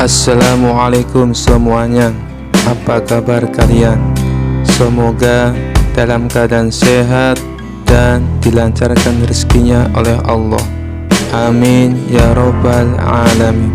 Assalamualaikum semuanya. Apa kabar kalian? Semoga dalam keadaan sehat dan dilancarkan rezekinya oleh Allah. Amin ya robbal alamin.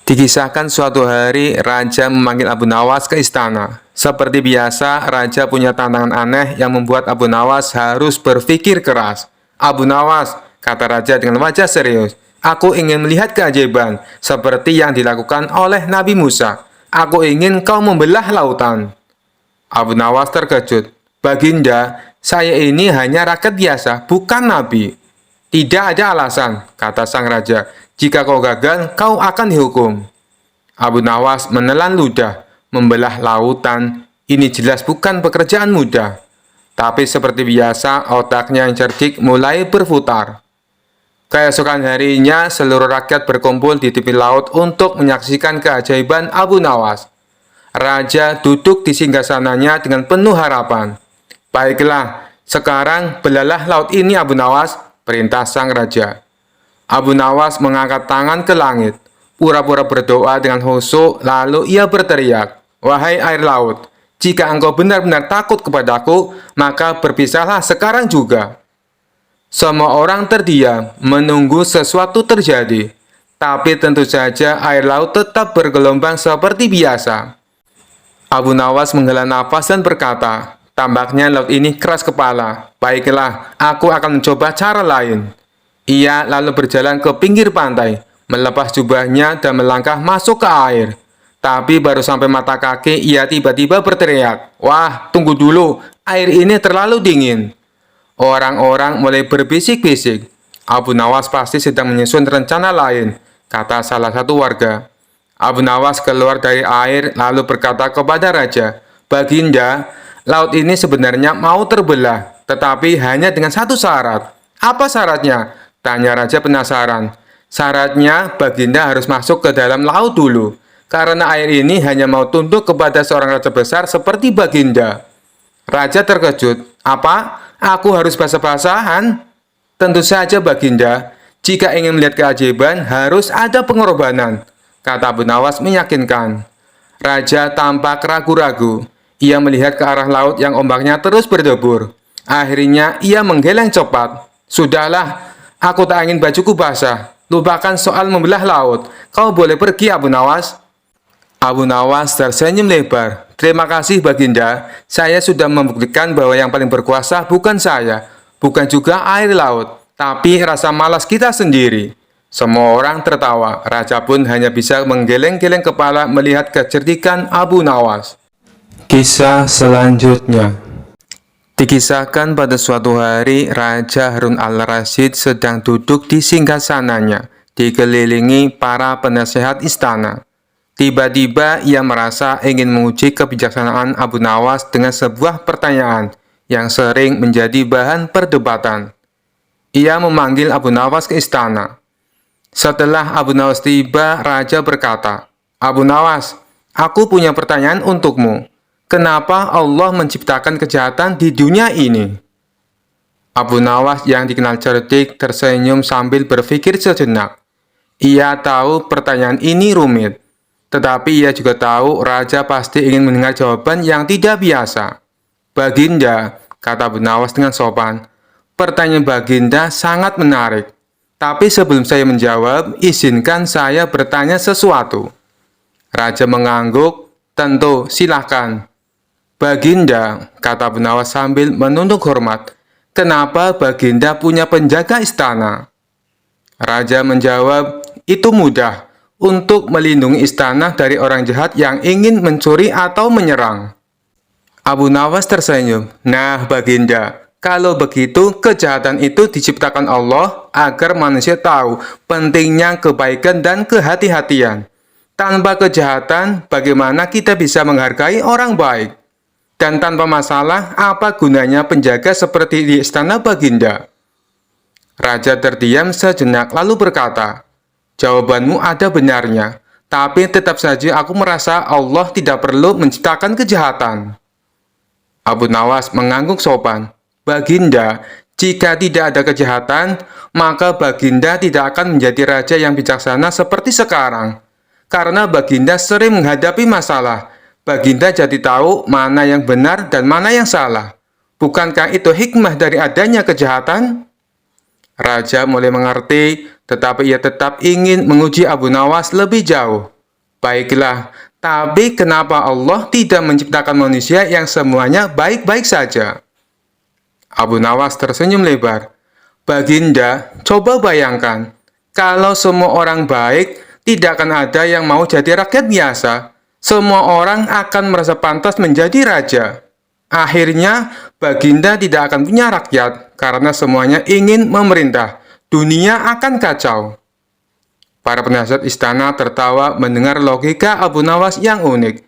Dikisahkan suatu hari raja memanggil Abu Nawas ke istana. Seperti biasa, raja punya tantangan aneh yang membuat Abu Nawas harus berpikir keras. "Abu Nawas," kata raja dengan wajah serius, "aku ingin melihat keajaiban seperti yang dilakukan oleh Nabi Musa. Aku ingin kau membelah lautan." Abu Nawas terkejut. "Baginda, saya ini hanya rakyat biasa, bukan nabi." "Tidak ada alasan," kata sang raja. "Jika kau gagal, kau akan dihukum." Abu Nawas menelan ludah. Membelah lautan, ini jelas bukan pekerjaan mudah. Tapi seperti biasa, otaknya yang cerdik mulai berputar. Keesokan harinya, seluruh rakyat berkumpul di tepi laut untuk menyaksikan keajaiban Abu Nawas. Raja duduk di singgasananya dengan penuh harapan. "Baiklah, sekarang belalah laut ini, Abu Nawas," perintah sang raja. Abu Nawas mengangkat tangan ke langit, pura-pura berdoa dengan khusyuk, lalu ia berteriak, "Wahai air laut, jika engkau benar-benar takut kepadaku, maka berpisahlah sekarang juga." Semua orang terdiam, menunggu sesuatu terjadi. Tapi tentu saja air laut tetap bergelombang seperti biasa. Abu Nawas menghela nafas dan berkata, "Tampaknya laut ini keras kepala. Baiklah, aku akan mencoba cara lain." Ia lalu berjalan ke pinggir pantai, melepas jubahnya dan melangkah masuk ke air. Tapi baru sampai mata kaki, ia tiba-tiba berteriak, "Wah, tunggu dulu, air ini terlalu dingin." Orang-orang mulai berbisik-bisik. "Abu Nawas pasti sedang menyusun rencana lain," kata salah satu warga. Abu Nawas keluar dari air lalu berkata kepada raja, "Baginda, laut ini sebenarnya mau terbelah, tetapi hanya dengan satu syarat." "Apa syaratnya?" tanya raja penasaran. "Syaratnya Baginda harus masuk ke dalam laut dulu, karena air ini hanya mau tunduk kepada seorang raja besar seperti Baginda." Raja terkejut. "Apa? Aku harus basah-basahan?" "Tentu saja Baginda, jika ingin melihat keajaiban harus ada pengorbanan," kata Abu Nawas meyakinkan. Raja tampak ragu-ragu. Ia melihat ke arah laut yang ombaknya terus berdebur. Akhirnya ia menggeleng cepat. "Sudahlah, aku tak ingin bajuku basah. Lupakan soal membelah laut. Kau boleh pergi, Abu Nawas." Abu Nawas tersenyum lebar. "Terima kasih Baginda. Saya sudah membuktikan bahwa yang paling berkuasa bukan saya, bukan juga air laut, tapi rasa malas kita sendiri." Semua orang tertawa. Raja pun hanya bisa menggeleng-geleng kepala melihat kecerdikan Abu Nawas. Kisah selanjutnya. Dikisahkan pada suatu hari, Raja Harun al-Rasyid sedang duduk di singgasananya, dikelilingi para penasehat istana. Tiba-tiba ia merasa ingin menguji kebijaksanaan Abu Nawas dengan sebuah pertanyaan yang sering menjadi bahan perdebatan. Ia memanggil Abu Nawas ke istana. Setelah Abu Nawas tiba, Raja berkata, "Abu Nawas, aku punya pertanyaan untukmu. Kenapa Allah menciptakan kejahatan di dunia ini?" Abu Nawas yang dikenal cerdik tersenyum sambil berpikir sejenak. Ia tahu pertanyaan ini rumit, tetapi ia juga tahu Raja pasti ingin mendengar jawaban yang tidak biasa. "Baginda," kata Abu Nawas dengan sopan, "pertanyaan Baginda sangat menarik. Tapi sebelum saya menjawab, izinkan saya bertanya sesuatu." Raja mengangguk. "Tentu, silahkan." "Baginda," kata Abu Nawas sambil menunduk hormat, "kenapa Baginda punya penjaga istana?" Raja menjawab, "Itu mudah, untuk melindungi istana dari orang jahat yang ingin mencuri atau menyerang." Abu Nawas tersenyum. "Nah Baginda, kalau begitu kejahatan itu diciptakan Allah agar manusia tahu pentingnya kebaikan dan kehati-hatian. Tanpa kejahatan, bagaimana kita bisa menghargai orang baik? Dan tanpa masalah, apa gunanya penjaga seperti di istana Baginda?" Raja terdiam sejenak lalu berkata, "Jawabanmu ada benarnya, tapi tetap saja aku merasa Allah tidak perlu menciptakan kejahatan." Abu Nawas mengangguk sopan. "Baginda, Jika tidak ada kejahatan, maka Baginda tidak akan menjadi raja yang bijaksana seperti sekarang. Karena Baginda sering menghadapi masalah, Baginda jadi tahu mana yang benar dan mana yang salah. Bukankah itu hikmah dari adanya kejahatan? Raja mulai mengerti, tetapi ia tetap ingin menguji Abu Nawas lebih jauh. Baiklah, tapi kenapa Allah tidak menciptakan manusia yang semuanya baik-baik saja? Abu Nawas tersenyum lebar. Baginda, coba bayangkan, kalau semua orang baik, tidak akan ada yang mau jadi rakyat biasa. Semua orang akan merasa pantas menjadi raja. Akhirnya, Baginda tidak akan punya rakyat karena semuanya ingin memerintah. Dunia akan kacau. Para penasihat istana tertawa mendengar logika Abu Nawas yang unik.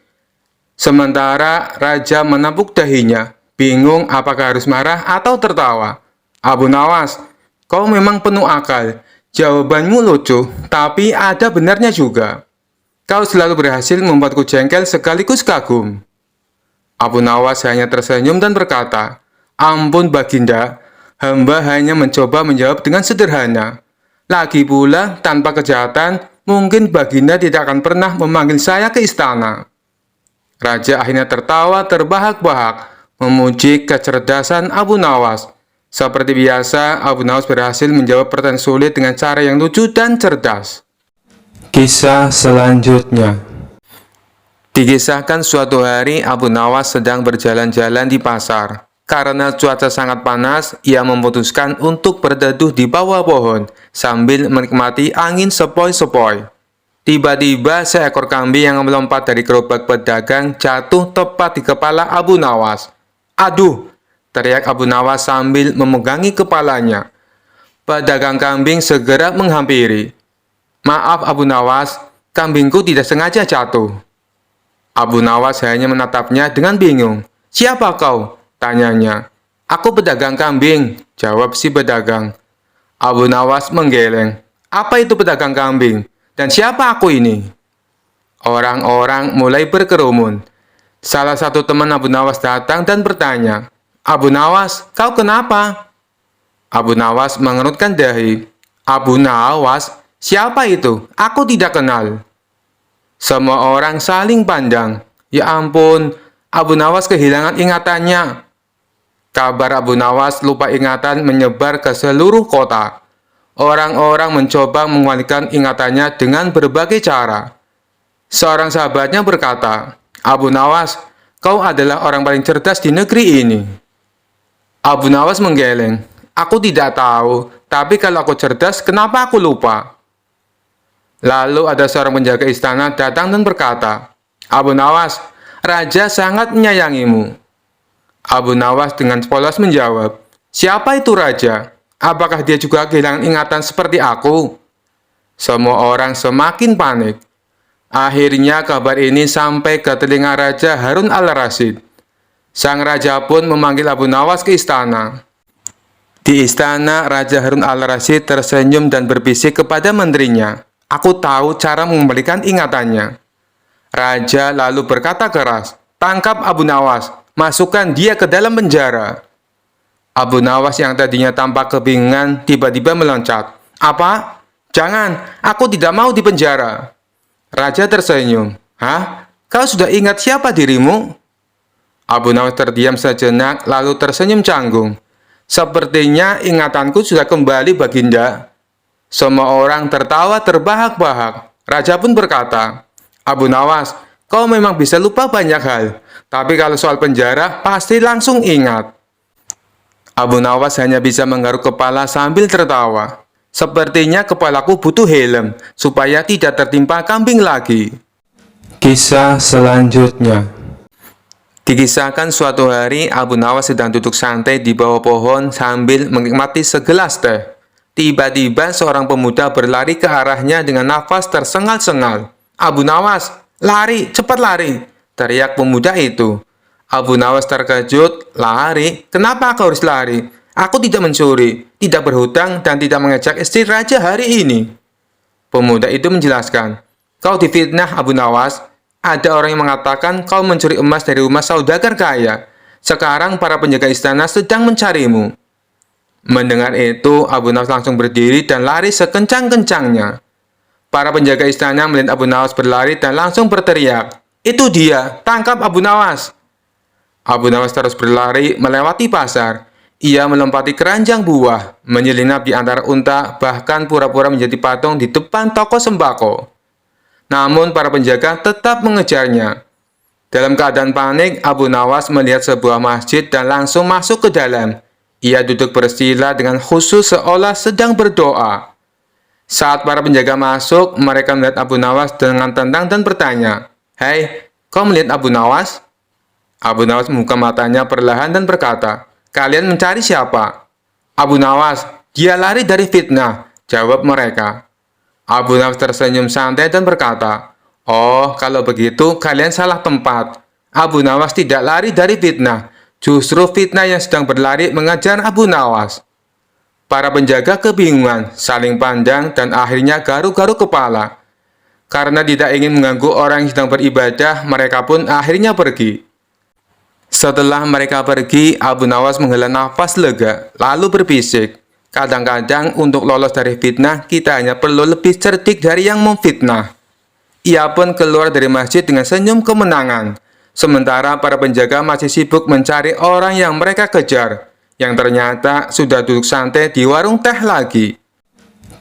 Sementara Raja menepuk dahinya, bingung apakah harus marah atau tertawa. Abu Nawas, kau memang penuh akal. Jawabanmu lucu, tapi ada benarnya juga. Kau selalu berhasil membuatku jengkel sekaligus kagum. Abu Nawas hanya tersenyum dan berkata, ampun Baginda, hamba hanya mencoba menjawab dengan sederhana. Lagi pula, tanpa kejahatan, mungkin Baginda tidak akan pernah memanggil saya ke istana. Raja akhirnya tertawa terbahak-bahak, memuji kecerdasan Abu Nawas. Seperti biasa, Abu Nawas berhasil menjawab pertanyaan sulit dengan cara yang lucu dan cerdas. Kisah selanjutnya. Dikisahkan suatu hari Abu Nawas sedang berjalan-jalan di pasar. Karena cuaca sangat panas, ia memutuskan untuk berteduh di bawah pohon sambil menikmati angin sepoi-sepoi. Tiba-tiba seekor kambing yang melompat dari gerobak pedagang jatuh tepat di kepala Abu Nawas. Aduh! Teriak Abu Nawas sambil memegangi kepalanya. Pedagang kambing segera menghampiri. Maaf Abu Nawas, kambingku tidak sengaja jatuh. Abu Nawas hanya menatapnya dengan bingung. Siapa kau? Tanyanya. Aku pedagang kambing, jawab si pedagang. Abu Nawas menggeleng. Apa itu pedagang kambing? Dan siapa aku ini? Orang-orang mulai berkerumun. Salah satu teman Abu Nawas datang dan bertanya, Abu Nawas, kau kenapa? Abu Nawas mengerutkan dahi. Abu Nawas, siapa itu? Aku tidak kenal. Semua orang saling pandang. Ya ampun, Abu Nawas kehilangan ingatannya. Kabar Abu Nawas lupa ingatan menyebar ke seluruh kota. Orang-orang mencoba mengalihkan ingatannya dengan berbagai cara. Seorang sahabatnya berkata, Abu Nawas, kau adalah orang paling cerdas di negeri ini. Abu Nawas menggeleng. Aku tidak tahu, tapi kalau aku cerdas, kenapa aku lupa? Lalu ada seorang penjaga istana datang dan berkata, Abu Nawas, Raja sangat menyayangimu. Abu Nawas dengan polos menjawab, siapa itu Raja? Apakah dia juga kehilangan ingatan seperti aku? Semua orang semakin panik. Akhirnya kabar ini sampai ke telinga Raja Harun al-Rasyid. Sang Raja pun memanggil Abu Nawas ke istana. Di istana, Raja Harun al-Rasyid tersenyum dan berbisik kepada menterinya. Aku tahu cara mengembalikan ingatannya. Raja lalu berkata keras, tangkap Abu Nawas, masukkan dia ke dalam penjara. Abu Nawas yang tadinya tampak kebingungan tiba-tiba meloncat. Apa? Jangan, aku tidak mau dipenjara. Raja tersenyum. Hah? Kau sudah ingat siapa dirimu? Abu Nawas terdiam sejenak lalu tersenyum canggung. Sepertinya ingatanku sudah kembali Baginda. Semua orang tertawa terbahak-bahak. Raja pun berkata, Abu Nawas, kau memang bisa lupa banyak hal, tapi kalau soal penjara, pasti langsung ingat. Abu Nawas hanya bisa menggaruk kepala sambil tertawa. Sepertinya kepalaku butuh helm, supaya tidak tertimpa kambing lagi. Kisah selanjutnya. Dikisahkan suatu hari, Abu Nawas sedang duduk santai di bawah pohon sambil menikmati segelas teh. Tiba-tiba seorang pemuda berlari ke arahnya dengan nafas tersengal-sengal. Abu Nawas, lari, cepat lari, teriak pemuda itu. Abu Nawas terkejut, lari, kenapa kau harus lari? Aku tidak mencuri, tidak berhutang, dan tidak mengejek istri raja hari ini. Pemuda itu menjelaskan, kau difitnah Abu Nawas. Ada orang yang mengatakan kau mencuri emas dari rumah saudagar kaya. Sekarang para penjaga istana sedang mencarimu. Mendengar itu, Abu Nawas langsung berdiri dan lari sekencang-kencangnya. Para penjaga istana melihat Abu Nawas berlari dan langsung berteriak, "Itu dia, tangkap Abu Nawas!" Abu Nawas terus berlari melewati pasar. Ia melompati keranjang buah, menyelinap di antara unta, bahkan pura-pura menjadi patung di depan toko sembako. Namun para penjaga tetap mengejarnya. Dalam keadaan panik, Abu Nawas melihat sebuah masjid dan langsung masuk ke dalam. Ia duduk bersila dengan khusyuk seolah sedang berdoa. Saat para penjaga masuk, mereka melihat Abu Nawas dengan tenang dan bertanya, "Hei, kau melihat Abu Nawas?" Abu Nawas membuka matanya perlahan dan berkata, "Kalian mencari siapa?" "Abu Nawas, dia lari dari fitnah," jawab mereka. Abu Nawas tersenyum santai dan berkata, "Oh, kalau begitu kalian salah tempat. Abu Nawas tidak lari dari fitnah. Justru fitnah yang sedang berlari mengejar Abu Nawas." Para penjaga kebingungan, saling pandang, dan akhirnya garuk-garuk kepala. Karena tidak ingin mengganggu orang yang sedang beribadah, mereka pun akhirnya pergi. Setelah mereka pergi, Abu Nawas menghela nafas lega, lalu berbisik, "Kadang-kadang untuk lolos dari fitnah, kita hanya perlu lebih cerdik dari yang memfitnah." Ia pun keluar dari masjid dengan senyum kemenangan. Sementara para penjaga masih sibuk mencari orang yang mereka kejar, yang ternyata sudah duduk santai di warung teh lagi.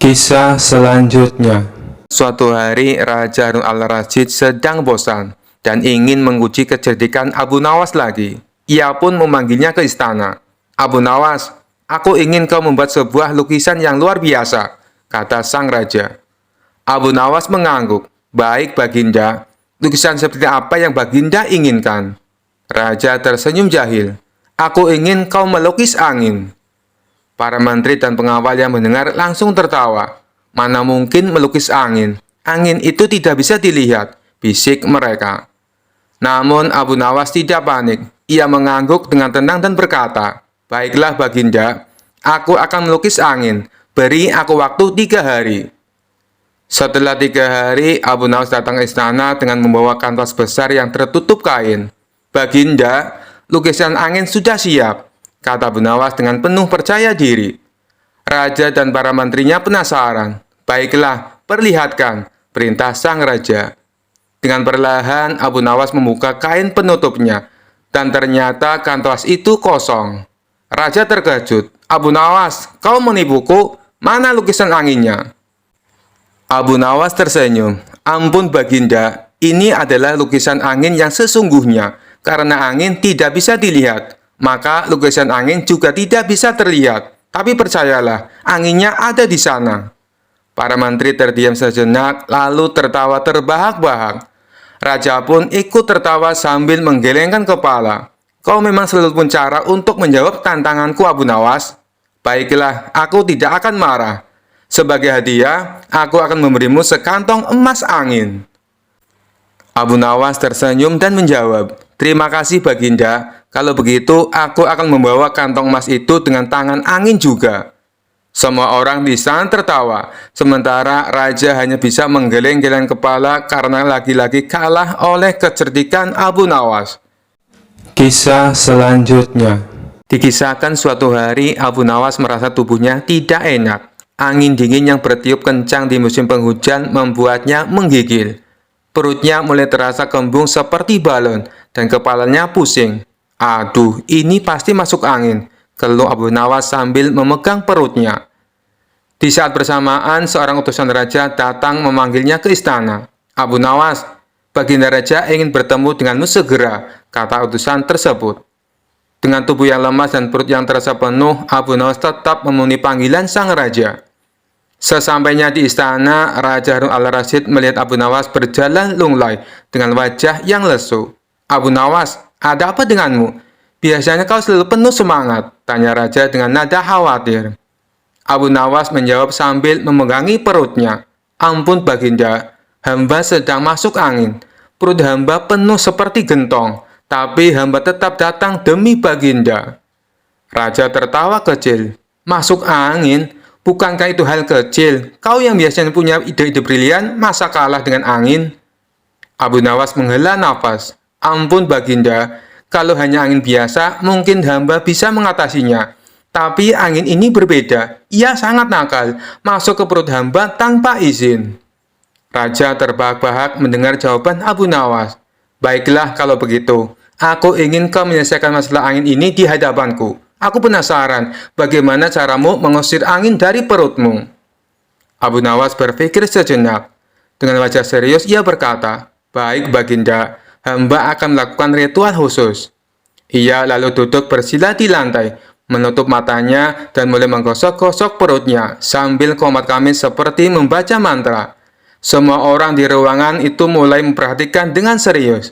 Kisah selanjutnya. Suatu hari, Raja Harun al-Rasyid sedang bosan dan ingin menguji kecerdikan Abu Nawas lagi. Ia pun memanggilnya ke istana. "Abu Nawas, aku ingin kau membuat sebuah lukisan yang luar biasa," kata sang raja. Abu Nawas mengangguk. "Baik, Baginda. Lukisan seperti apa yang Baginda inginkan?" Raja tersenyum jahil. "Aku ingin kau melukis angin." Para menteri dan pengawal yang mendengar langsung tertawa. "Mana mungkin melukis angin? Angin itu tidak bisa dilihat," bisik mereka. Namun Abu Nawas tidak panik. Ia mengangguk dengan tenang dan berkata, "Baiklah Baginda, aku akan melukis angin. Beri aku waktu 3 hari." Setelah 3 hari, Abu Nawas datang ke istana dengan membawa kanvas besar yang tertutup kain. "Baginda, lukisan angin sudah siap," kata Abu Nawas dengan penuh percaya diri. Raja dan para menterinya penasaran. "Baiklah, perlihatkan," perintah sang raja. Dengan perlahan, Abu Nawas membuka kain penutupnya, dan ternyata kanvas itu kosong. Raja terkejut. "Abu Nawas, kau menipuku? Mana lukisan anginnya?" Abu Nawas tersenyum. "Ampun Baginda, ini adalah lukisan angin yang sesungguhnya. Karena angin tidak bisa dilihat, maka lukisan angin juga tidak bisa terlihat. Tapi percayalah, anginnya ada di sana." Para menteri terdiam sejenak, lalu tertawa terbahak-bahak. Raja pun ikut tertawa sambil menggelengkan kepala. "Kau memang selalu punya cara untuk menjawab tantanganku, Abu Nawas. Baiklah, aku tidak akan marah. Sebagai hadiah, aku akan memberimu sekantong emas angin." Abu Nawas tersenyum dan menjawab, "Terima kasih Baginda. Kalau begitu, aku akan membawa kantong emas itu dengan tangan angin juga." Semua orang di sana tertawa, sementara raja hanya bisa menggeleng-geleng kepala karena lagi-lagi kalah oleh kecerdikan Abu Nawas. Kisah selanjutnya. Dikisahkan suatu hari Abu Nawas merasa tubuhnya tidak enak. Angin dingin yang bertiup kencang di musim penghujan membuatnya menggigil. Perutnya mulai terasa kembung seperti balon dan kepalanya pusing. "Aduh, ini pasti masuk angin," keluh Abu Nawas sambil memegang perutnya. Di saat bersamaan, seorang utusan raja datang memanggilnya ke istana. "Abu Nawas, Baginda Raja ingin bertemu denganmu segera," kata utusan tersebut. Dengan tubuh yang lemas dan perut yang terasa penuh, Abu Nawas tetap memenuhi panggilan sang raja. Sesampainya di istana, Raja Harun al-Rasyid melihat Abu Nawas berjalan lunglai dengan wajah yang lesu. "Abu Nawas, ada apa denganmu? Biasanya kau selalu penuh semangat," tanya raja dengan nada khawatir. Abu Nawas menjawab sambil memegangi perutnya. "Ampun Baginda, hamba sedang masuk angin. Perut hamba penuh seperti gentong, tapi hamba tetap datang demi Baginda." Raja tertawa kecil. "Masuk angin? Bukankah itu hal kecil? Kau yang biasanya punya ide-ide brilian, masa kalah dengan angin?" Abu Nawas menghela nafas. "Ampun Baginda, kalau hanya angin biasa, mungkin hamba bisa mengatasinya. Tapi angin ini berbeda. Ia sangat nakal, masuk ke perut hamba tanpa izin. Raja terbahak-bahak mendengar jawaban Abu Nawas. Baiklah kalau begitu. Aku ingin kau menyelesaikan masalah angin ini di hadapanku. Aku penasaran bagaimana caramu mengusir angin dari perutmu. Abu Nawas berpikir sejenak. Dengan wajah serius ia berkata, "Baik Baginda, hamba akan melakukan ritual khusus." Ia lalu duduk bersila di lantai, menutup matanya dan mulai menggosok-gosok perutnya sambil komat kamit seperti membaca mantra. Semua orang di ruangan itu mulai memperhatikan dengan serius.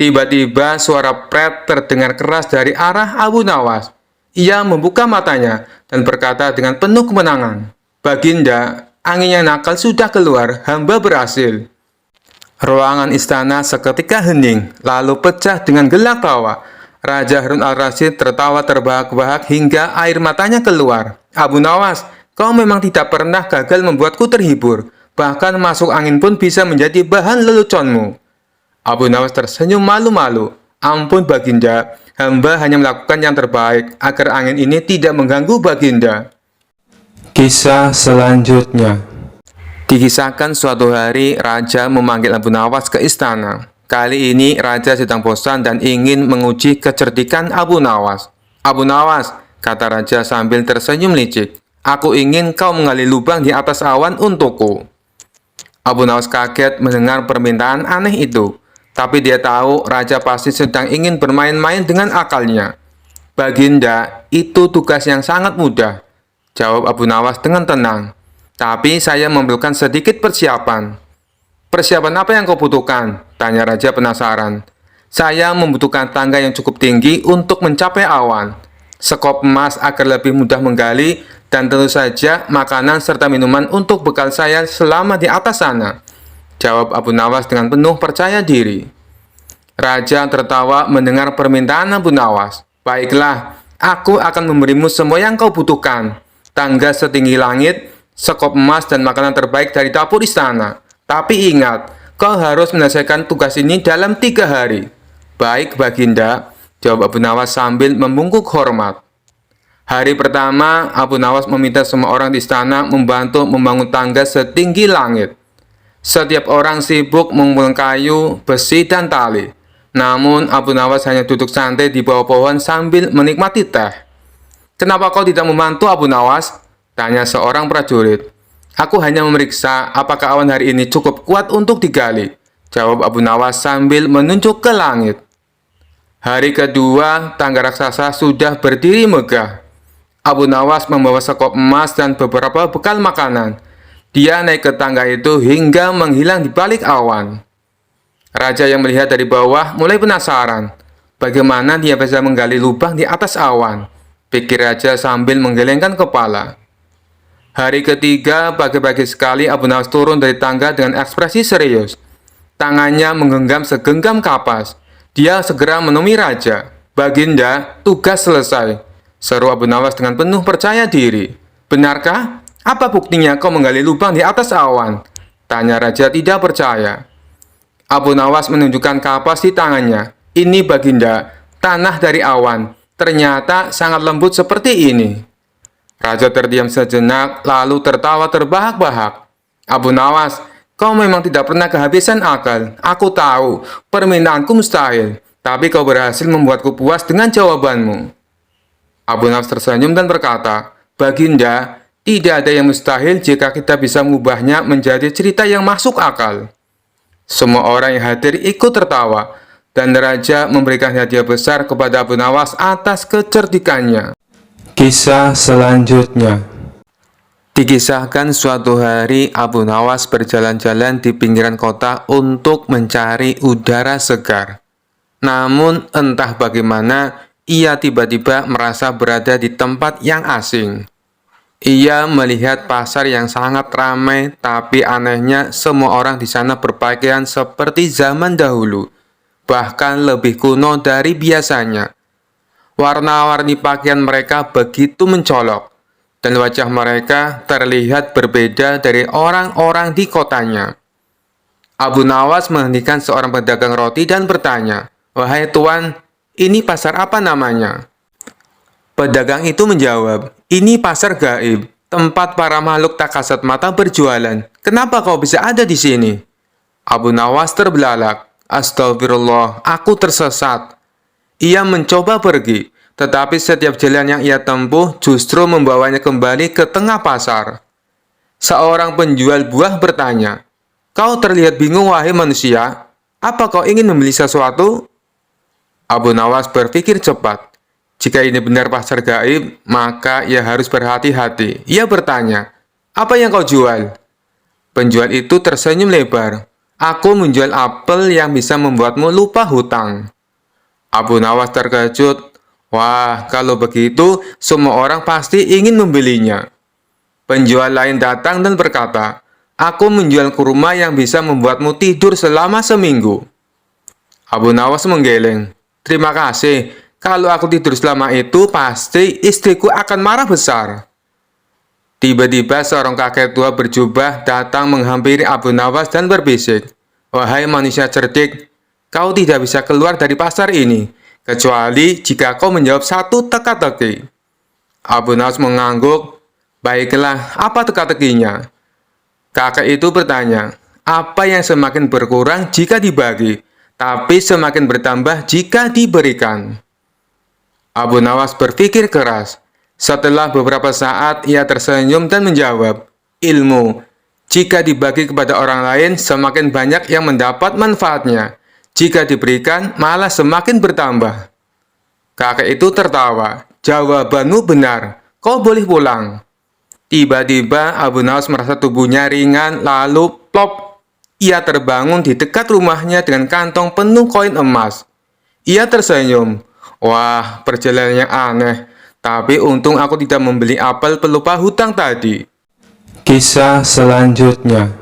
Tiba-tiba suara pret terdengar keras dari arah Abu Nawas. Ia membuka matanya dan berkata dengan penuh kemenangan, "Baginda, angin yang nakal sudah keluar, hamba berhasil." Ruangan istana seketika hening, lalu pecah dengan gelak tawa. Raja Harun al-Rasyid tertawa terbahak-bahak hingga air matanya keluar. "Abu Nawas, kau memang tidak pernah gagal membuatku terhibur. Bahkan masuk angin pun bisa menjadi bahan leluconmu." Abu Nawas tersenyum malu-malu. "Ampun Baginda, hamba hanya melakukan yang terbaik agar angin ini tidak mengganggu Baginda." Kisah selanjutnya. Dikisahkan suatu hari Raja memanggil Abu Nawas ke istana. Kali ini Raja sedang bosan dan ingin menguji kecerdikan Abu Nawas. "Abu Nawas," kata Raja sambil tersenyum licik, "aku ingin kau menggali lubang di atas awan untukku." Abu Nawas kaget mendengar permintaan aneh itu. Tapi dia tahu Raja pasti sedang ingin bermain-main dengan akalnya. "Baginda, itu tugas yang sangat mudah," jawab Abu Nawas dengan tenang. "Tapi saya memerlukan sedikit persiapan." "Persiapan apa yang kau butuhkan?" tanya Raja penasaran. "Saya membutuhkan tangga yang cukup tinggi untuk mencapai awan, sekop emas agar lebih mudah menggali, dan tentu saja makanan serta minuman untuk bekal saya selama di atas sana," jawab Abu Nawas dengan penuh percaya diri. Raja tertawa mendengar permintaan Abu Nawas. "Baiklah, aku akan memberimu semua yang kau butuhkan. Tangga setinggi langit, sekop emas, dan makanan terbaik dari dapur istana. Tapi ingat, kau harus menyelesaikan tugas ini dalam 3 hari. "Baik Baginda," jawab Abu Nawas sambil membungkuk hormat. Hari pertama, Abu Nawas meminta semua orang di istana membantu membangun tangga setinggi langit. Setiap orang sibuk mengumpulkan kayu, besi, dan tali. Namun, Abu Nawas hanya duduk santai di bawah pohon sambil menikmati teh. "Kenapa kau tidak membantu, Abu Nawas?" tanya seorang prajurit. "Aku hanya memeriksa apakah awan hari ini cukup kuat untuk digali," jawab Abu Nawas sambil menunjuk ke langit. Hari kedua, tangga raksasa sudah berdiri megah. Abu Nawas membawa sekop emas dan beberapa bekal makanan. Dia naik ke tangga itu hingga menghilang di balik awan. Raja yang melihat dari bawah mulai penasaran. Bagaimana dia bisa menggali lubang di atas awan? Pikir Raja sambil menggelengkan kepala. Hari ketiga, pagi-pagi sekali Abu Nawas turun dari tangga dengan ekspresi serius. Tangannya menggenggam segenggam kapas. Dia segera menemui Raja. "Baginda, tugas selesai," seru Abu Nawas dengan penuh percaya diri. "Benarkah? Apa buktinya kau menggali lubang di atas awan?" tanya Raja tidak percaya. Abu Nawas menunjukkan kapas di tangannya. "Ini Baginda, tanah dari awan. Ternyata sangat lembut seperti ini." Raja terdiam sejenak, lalu tertawa terbahak-bahak. "Abu Nawas, kau memang tidak pernah kehabisan akal. Aku tahu, permintaanku mustahil, tapi kau berhasil membuatku puas dengan jawabanmu." Abu Nawas tersenyum dan berkata, "Baginda, tidak ada yang mustahil jika kita bisa mengubahnya menjadi cerita yang masuk akal." Semua orang yang hadir ikut tertawa, dan Raja memberikan hadiah besar kepada Abu Nawas atas kecerdikannya. Kisah selanjutnya. Dikisahkan suatu hari Abu Nawas berjalan-jalan di pinggiran kota untuk mencari udara segar. Namun entah bagaimana, ia tiba-tiba merasa berada di tempat yang asing. Ia melihat pasar yang sangat ramai, tapi anehnya semua orang di sana berpakaian seperti zaman dahulu, bahkan lebih kuno dari biasanya. Warna-warni pakaian mereka begitu mencolok, dan wajah mereka terlihat berbeda dari orang-orang di kotanya. Abu Nawas menghentikan seorang pedagang roti dan bertanya, "Wahai tuan, ini pasar apa namanya?" Pedagang itu menjawab, "Ini pasar gaib, tempat para makhluk tak kasat mata berjualan. Kenapa kau bisa ada di sini?" Abu Nawas terbelalak. "Astagfirullah, aku tersesat." Ia mencoba pergi, tetapi setiap jalan yang ia tempuh justru membawanya kembali ke tengah pasar. Seorang penjual buah bertanya, "Kau terlihat bingung, wahai manusia. Apa kau ingin membeli sesuatu?" Abu Nawas berpikir cepat. Jika ini benar pasar gaib, maka ia harus berhati-hati. Ia bertanya, "Apa yang kau jual?" Penjual itu tersenyum lebar. "Aku menjual apel yang bisa membuatmu lupa hutang." Abu Nawas terkejut. "Wah, kalau begitu, semua orang pasti ingin membelinya." Penjual lain datang dan berkata, "Aku menjual kurma yang bisa membuatmu tidur selama seminggu." Abu Nawas menggeleng. "Terima kasih. Kalau aku tidur selama itu, pasti istriku akan marah besar." Tiba-tiba seorang kakek tua berjubah datang menghampiri Abu Nawas dan berbisik, "Wahai manusia cerdik, kau tidak bisa keluar dari pasar ini, kecuali jika kau menjawab satu teka-teki." Abu Nawas mengangguk. "Baiklah, apa teka-tekinya?" Kakek itu bertanya, "Apa yang semakin berkurang jika dibagi, tapi semakin bertambah jika diberikan?" Abu Nawas berpikir keras. Setelah beberapa saat, ia tersenyum dan menjawab, "Ilmu. Jika dibagi kepada orang lain, semakin banyak yang mendapat manfaatnya. Jika diberikan, malah semakin bertambah." Kakek itu tertawa. "Jawabanmu benar. Kau boleh pulang." Tiba-tiba Abu Nawas merasa tubuhnya ringan, lalu plop. Ia terbangun di dekat rumahnya dengan kantong penuh koin emas. Ia tersenyum. "Wah, perjalanan yang aneh. Tapi untung aku tidak membeli apel pelupa hutang tadi." Kisah selanjutnya.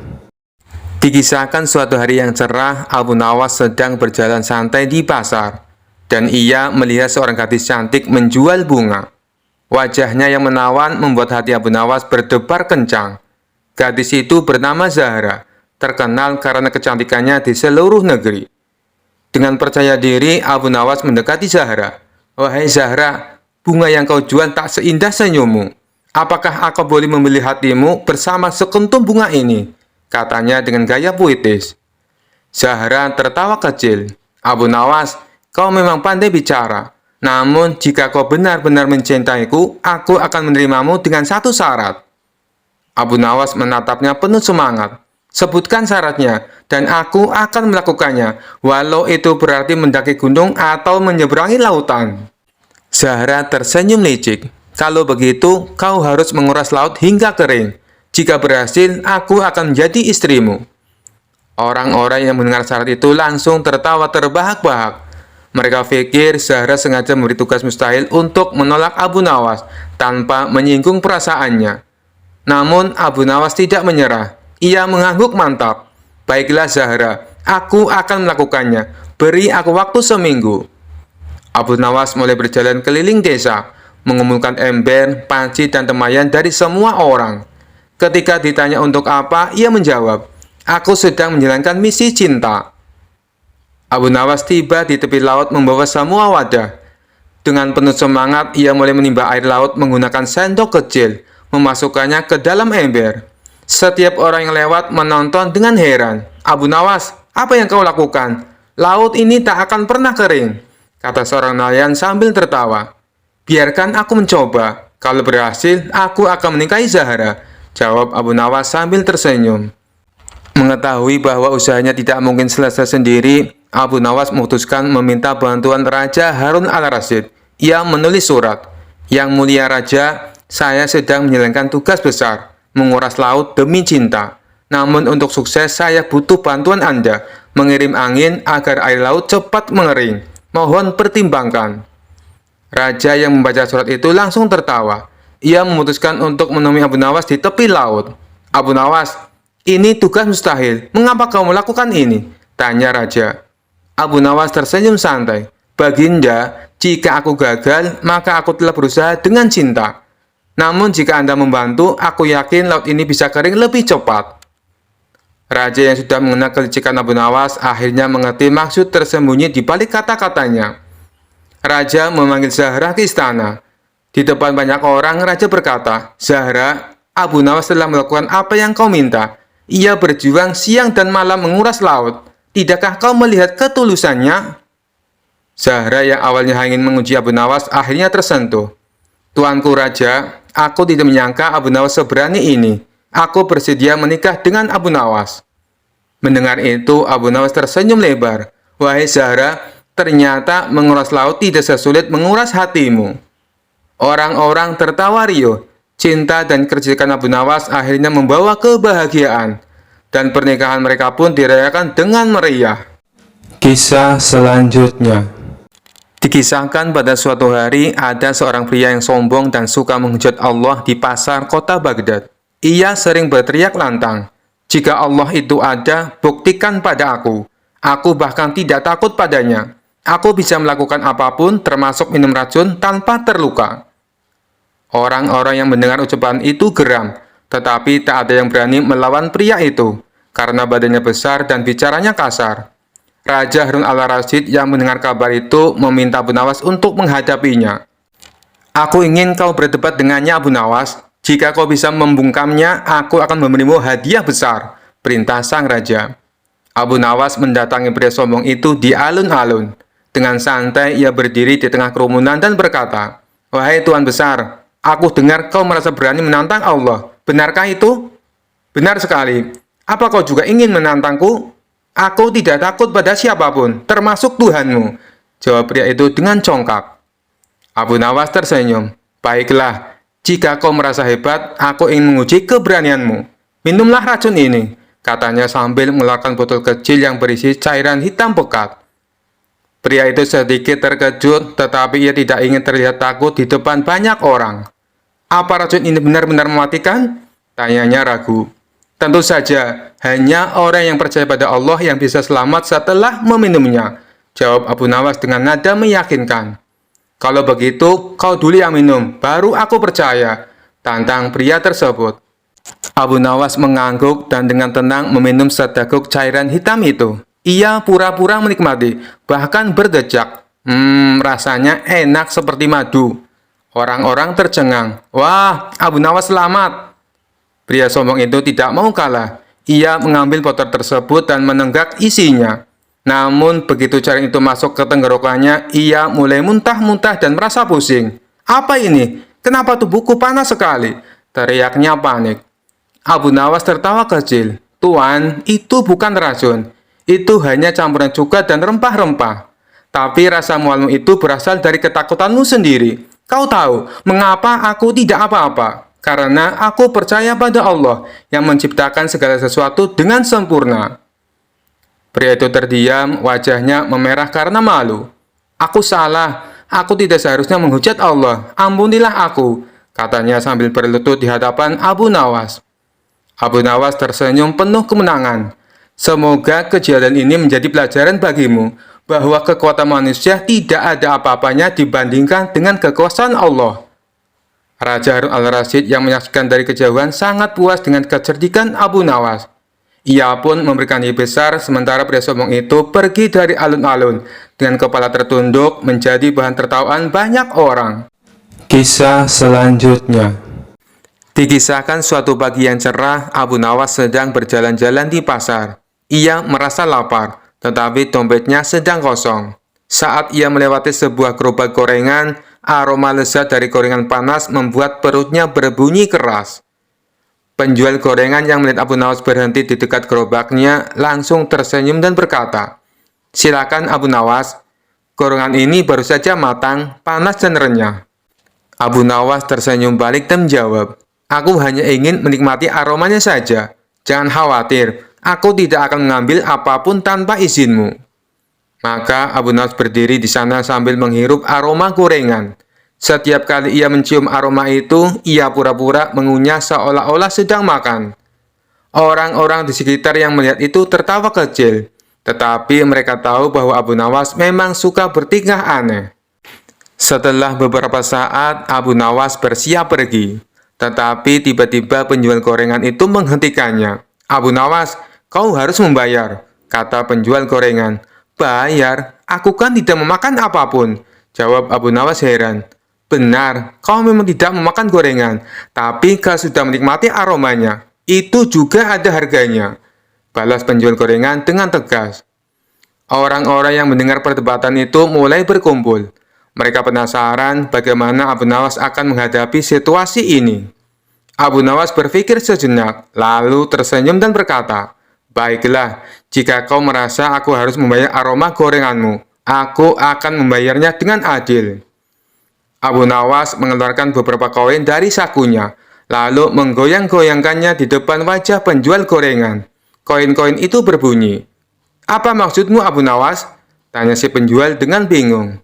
Dikisahkan suatu hari yang cerah, Abu Nawas sedang berjalan santai di pasar, dan ia melihat seorang gadis cantik menjual bunga. Wajahnya yang menawan membuat hati Abu Nawas berdebar kencang. Gadis itu bernama Zahra, terkenal karena kecantikannya di seluruh negeri. Dengan percaya diri, Abu Nawas mendekati Zahra. "Wahai Zahra, bunga yang kau jual tak seindah senyummu. Apakah aku boleh membeli hatimu bersama sekuntum bunga ini?" katanya dengan gaya puitis. Zahra tertawa kecil. "Abu Nawas, kau memang pandai bicara. Namun, jika kau benar-benar mencintaiku, aku akan menerimamu dengan satu syarat." Abu Nawas menatapnya penuh semangat. "Sebutkan syaratnya, dan aku akan melakukannya, walau itu berarti mendaki gunung atau menyeberangi lautan." Zahra tersenyum licik. "Kalau begitu, kau harus menguras laut hingga kering. Jika berhasil, aku akan menjadi istrimu." Orang-orang yang mendengar syarat itu langsung tertawa terbahak-bahak. Mereka pikir Zahra sengaja memberi tugas mustahil untuk menolak Abu Nawas tanpa menyinggung perasaannya. Namun Abu Nawas tidak menyerah. Ia mengangguk mantap. "Baiklah Zahra, aku akan melakukannya. Beri aku waktu seminggu." Abu Nawas mulai berjalan keliling desa, mengumpulkan ember, panci, dan temayan dari semua orang. Ketika ditanya untuk apa, ia menjawab, "Aku sedang menjalankan misi cinta." Abu Nawas tiba di tepi laut membawa semua wadah. Dengan penuh semangat, ia mulai menimba air laut menggunakan sendok kecil, memasukkannya ke dalam ember. Setiap orang yang lewat menonton dengan heran. "Abu Nawas, apa yang kau lakukan? Laut ini tak akan pernah kering," kata seorang nelayan sambil tertawa. "Biarkan aku mencoba. Kalau berhasil, aku akan menikahi Zahra," jawab Abu Nawas sambil tersenyum. Mengetahui bahwa usahanya tidak mungkin selesai sendiri, Abu Nawas memutuskan meminta bantuan Raja Harun al-Rasyid. Ia menulis surat, "Yang mulia Raja, saya sedang menjalankan tugas besar, menguras laut demi cinta. Namun untuk sukses saya butuh bantuan Anda, mengirim angin agar air laut cepat mengering. Mohon pertimbangkan." Raja yang membaca surat itu langsung tertawa. Ia memutuskan untuk menemui Abu Nawas di tepi laut. "Abu Nawas, ini tugas mustahil. Mengapa kau melakukan ini?" tanya Raja. Abu Nawas tersenyum santai. "Baginda, jika aku gagal, maka aku telah berusaha dengan cinta. Namun jika Anda membantu, aku yakin laut ini bisa kering lebih cepat." Raja yang sudah mengenal kelicikan Abu Nawas akhirnya mengerti maksud tersembunyi di balik kata-katanya. Raja memanggil Zahra ke istana. Di depan banyak orang, Raja berkata, "Zahra, Abu Nawas telah melakukan apa yang kau minta. Ia berjuang siang dan malam menguras laut. Tidakkah kau melihat ketulusannya?" Zahra yang awalnya ingin menguji Abu Nawas akhirnya tersentuh. "Tuanku Raja, aku tidak menyangka Abu Nawas seberani ini. Aku bersedia menikah dengan Abu Nawas." Mendengar itu, Abu Nawas tersenyum lebar. "Wahai Zahra, ternyata menguras laut tidak sesulit menguras hatimu." Orang-orang tertawa riuh. Cinta dan kerjikan Abu Nawas akhirnya membawa kebahagiaan, dan pernikahan mereka pun dirayakan dengan meriah. Kisah selanjutnya. Dikisahkan pada suatu hari ada seorang pria yang sombong dan suka menghujat Allah di pasar kota Baghdad. Ia sering berteriak lantang, "Jika Allah itu ada, buktikan pada aku. Aku bahkan tidak takut padanya. Aku bisa melakukan apapun termasuk minum racun tanpa terluka." Orang-orang yang mendengar ucapan itu geram, tetapi tak ada yang berani melawan pria itu, karena badannya besar dan bicaranya kasar. Raja Harun al-Rasyid yang mendengar kabar itu meminta Abu Nawas untuk menghadapinya. "Aku ingin kau berdebat dengannya, Abu Nawas. Jika kau bisa membungkamnya, aku akan memberimu hadiah besar," perintah sang raja. Abu Nawas mendatangi pria sombong itu di alun-alun. Dengan santai ia berdiri di tengah kerumunan dan berkata, "Wahai Tuan Besar, aku dengar kau merasa berani menantang Allah. Benarkah itu?" "Benar sekali. Apa kau juga ingin menantangku?" "Aku tidak takut pada siapapun, termasuk Tuhanmu," jawab pria itu dengan congkak. Abu Nawas tersenyum. "Baiklah, jika kau merasa hebat, aku ingin menguji keberanianmu. Minumlah racun ini," katanya sambil mengeluarkan botol kecil yang berisi cairan hitam pekat. Pria itu sedikit terkejut, tetapi ia tidak ingin terlihat takut di depan banyak orang. "Apa racun ini benar-benar mematikan?" tanyanya ragu. "Tentu saja, hanya orang yang percaya pada Allah yang bisa selamat setelah meminumnya," jawab Abu Nawas dengan nada meyakinkan. "Kalau begitu, kau dulu yang minum, baru aku percaya," tantang pria tersebut. Abu Nawas mengangguk dan dengan tenang meminum seteguk cairan hitam itu. Ia pura-pura menikmati, bahkan berdecak. Rasanya enak seperti madu. Orang-orang tercengang. "Wah, Abu Nawas selamat." Pria sombong itu tidak mau kalah. Ia mengambil botol tersebut dan menenggak isinya. Namun, begitu cairan itu masuk ke tenggorokannya, ia mulai muntah-muntah dan merasa pusing. "Apa ini? Kenapa tubuhku panas sekali?" teriaknya panik. Abu Nawas tertawa kecil. "Tuan, itu bukan racun. Itu hanya campuran cuka dan rempah-rempah. Tapi rasa mualmu itu berasal dari ketakutanmu sendiri. Kau tahu mengapa aku tidak apa-apa? Karena aku percaya pada Allah yang menciptakan segala sesuatu dengan sempurna." Pria itu terdiam, wajahnya memerah karena malu. "Aku salah, aku tidak seharusnya menghujat Allah. Ampunilah aku," katanya sambil berlutut di hadapan Abu Nawas. Abu Nawas tersenyum penuh kemenangan. "Semoga kejadian ini menjadi pelajaran bagimu, bahwa kekuatan manusia tidak ada apa-apanya dibandingkan dengan kekuasaan Allah." Raja Harun al-Rasyid yang menyaksikan dari kejauhan sangat puas dengan kecerdikan Abu Nawas. Ia pun memberikan hadiah besar, sementara pria sombong itu pergi dari alun-alun dengan kepala tertunduk menjadi bahan tertawaan banyak orang. Kisah selanjutnya. Dikisahkan suatu pagi yang cerah, Abu Nawas sedang berjalan-jalan di pasar. Ia merasa lapar, tetapi dompetnya sedang kosong. Saat ia melewati sebuah gerobak gorengan, aroma lezat dari gorengan panas membuat perutnya berbunyi keras. Penjual gorengan yang melihat Abu Nawas berhenti di dekat gerobaknya langsung tersenyum dan berkata, "Silakan Abu Nawas, gorengan ini baru saja matang, panas dan renyah." Abu Nawas tersenyum balik dan menjawab, "Aku hanya ingin menikmati aromanya saja. Jangan khawatir, aku tidak akan mengambil apapun tanpa izinmu." Maka Abu Nawas berdiri di sana sambil menghirup aroma gorengan. Setiap kali ia mencium aroma itu, ia pura-pura mengunyah seolah-olah sedang makan. Orang-orang di sekitar yang melihat itu tertawa kecil, tetapi mereka tahu bahwa Abu Nawas memang suka bertingkah aneh. Setelah beberapa saat, Abu Nawas bersiap pergi. Tetapi tiba-tiba penjual gorengan itu menghentikannya. "Abu Nawas, kau harus membayar," kata penjual gorengan. "Bayar? Aku kan tidak memakan apapun," jawab Abu Nawas heran. Benar, kau memang tidak memakan gorengan, tapi kau sudah menikmati aromanya. Itu juga ada harganya. Balas penjual gorengan dengan tegas. Orang-orang yang mendengar perdebatan itu mulai berkumpul. Mereka penasaran bagaimana Abu Nawas akan menghadapi situasi ini. Abu Nawas berpikir sejenak, lalu tersenyum dan berkata, "Baiklah, jika kau merasa aku harus membayar aroma gorenganmu, aku akan membayarnya dengan adil." Abu Nawas mengeluarkan beberapa koin dari sakunya, lalu menggoyang-goyangkannya di depan wajah penjual gorengan. Koin-koin itu berbunyi. "Apa maksudmu, Abu Nawas?" tanya si penjual dengan bingung.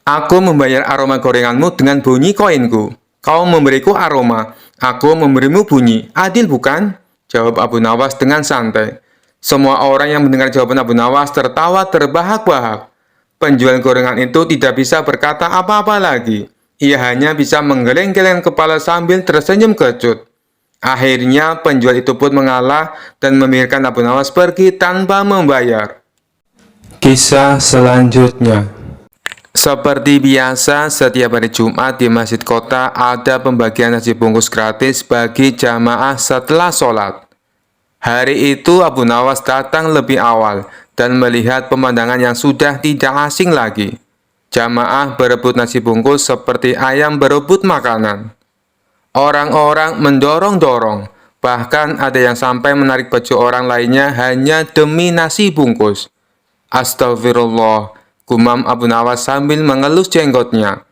"Aku membayar aroma gorenganmu dengan bunyi koinku. Kau memberiku aroma, aku memberimu bunyi. Adil bukan?" jawab Abu Nawas dengan santai. Semua orang yang mendengar jawaban Abu Nawas tertawa terbahak-bahak. Penjual gorengan itu tidak bisa berkata apa-apa lagi. Ia hanya bisa menggeleng-geleng kepala sambil tersenyum kecut. Akhirnya penjual itu pun mengalah dan membiarkan Abu Nawas pergi tanpa membayar. Kisah selanjutnya. Seperti biasa, setiap hari Jumat di masjid kota ada pembagian nasi bungkus gratis bagi jamaah setelah sholat. Hari itu Abu Nawas datang lebih awal dan melihat pemandangan yang sudah tidak asing lagi. Jamaah berebut nasi bungkus seperti ayam berebut makanan. Orang-orang mendorong-dorong, bahkan ada yang sampai menarik baju orang lainnya hanya demi nasi bungkus. Astagfirullah, gumam Abu Nawas sambil mengelus jenggotnya.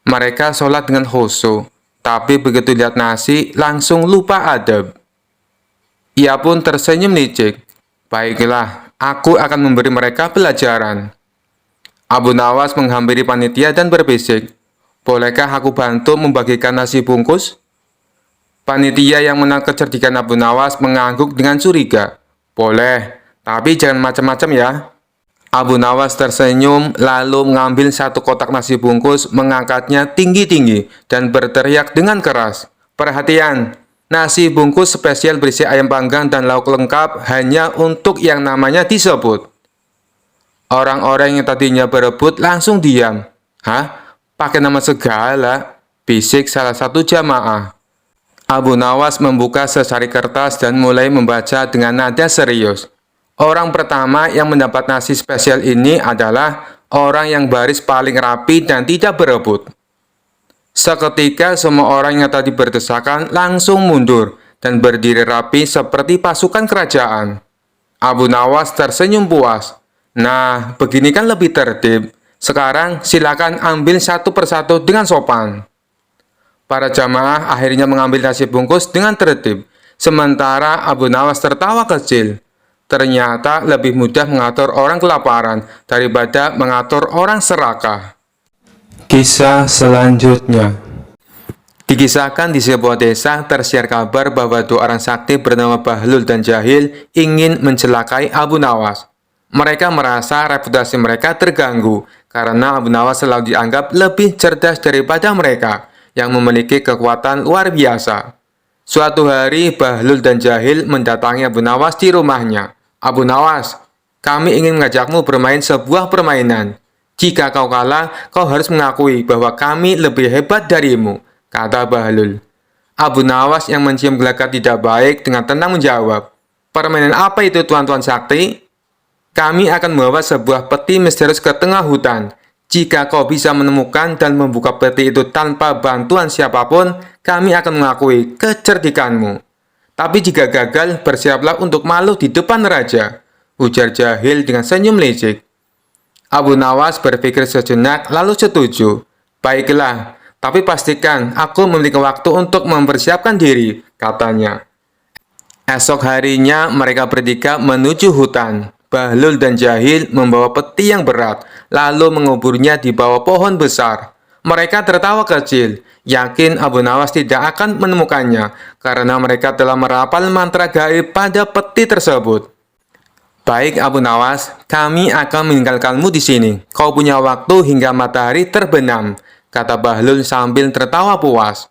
Mereka sholat dengan khusyuk, tapi begitu lihat nasi langsung lupa adab. Ia pun tersenyum licik. "Baiklah, aku akan memberi mereka pelajaran." Abu Nawas menghampiri panitia dan berbisik, "Bolehkah aku bantu membagikan nasi bungkus?" Panitia yang mengenal kecerdikan Abu Nawas mengangguk dengan curiga. "Boleh, tapi jangan macam-macam ya." Abu Nawas tersenyum lalu mengambil satu kotak nasi bungkus, mengangkatnya tinggi-tinggi dan berteriak dengan keras, "Perhatian, nasi bungkus spesial berisi ayam panggang dan lauk lengkap hanya untuk yang namanya disebut." Orang-orang yang tadinya berebut langsung diam. "Hah? Pakai nama segala?" bisik salah satu jamaah. Abu Nawas membuka secari kertas dan mulai membaca dengan nada serius. Orang pertama yang mendapat nasi spesial ini adalah orang yang baris paling rapi dan tidak berebut. Seketika semua orang yang tadi berdesakan langsung mundur dan berdiri rapi seperti pasukan kerajaan. Abu Nawas tersenyum puas. "Nah, begini kan lebih tertib. Sekarang silakan ambil satu persatu dengan sopan." Para jamaah akhirnya mengambil nasi bungkus dengan tertib, sementara Abu Nawas tertawa kecil. Ternyata lebih mudah mengatur orang kelaparan daripada mengatur orang serakah. Kisah selanjutnya. Dikisahkan di sebuah desa tersiar kabar bahwa dua orang sakti bernama Bahlul dan Jahil ingin mencelakai Abu Nawas. Mereka merasa reputasi mereka terganggu karena Abu Nawas selalu dianggap lebih cerdas daripada mereka yang memiliki kekuatan luar biasa. Suatu hari Bahlul dan Jahil mendatangi Abu Nawas di rumahnya. "Abu Nawas, kami ingin mengajakmu bermain sebuah permainan. Jika kau kalah, kau harus mengakui bahwa kami lebih hebat darimu," kata Bahlul. Abu Nawas yang mencium gelagat tidak baik dengan tenang menjawab, "Permainan apa itu, Tuan-Tuan Sakti?" "Kami akan membawa sebuah peti misterius ke tengah hutan. Jika kau bisa menemukan dan membuka peti itu tanpa bantuan siapapun, kami akan mengakui kecerdikanmu. Tapi jika gagal, bersiaplah untuk malu di depan raja," ujar Jahil dengan senyum licik. Abu Nawas berpikir sejenak lalu setuju. "Baiklah, tapi pastikan aku memiliki waktu untuk mempersiapkan diri," katanya. Esok harinya mereka bertiga menuju hutan. Bahlul dan Jahil membawa peti yang berat, lalu menguburnya di bawah pohon besar. Mereka tertawa kecil, yakin Abu Nawas tidak akan menemukannya, karena mereka telah merapal mantra gaib pada peti tersebut. "Baik Abu Nawas, kami akan meninggalkanmu di sini. Kau punya waktu hingga matahari terbenam," kata Bahlul sambil tertawa puas.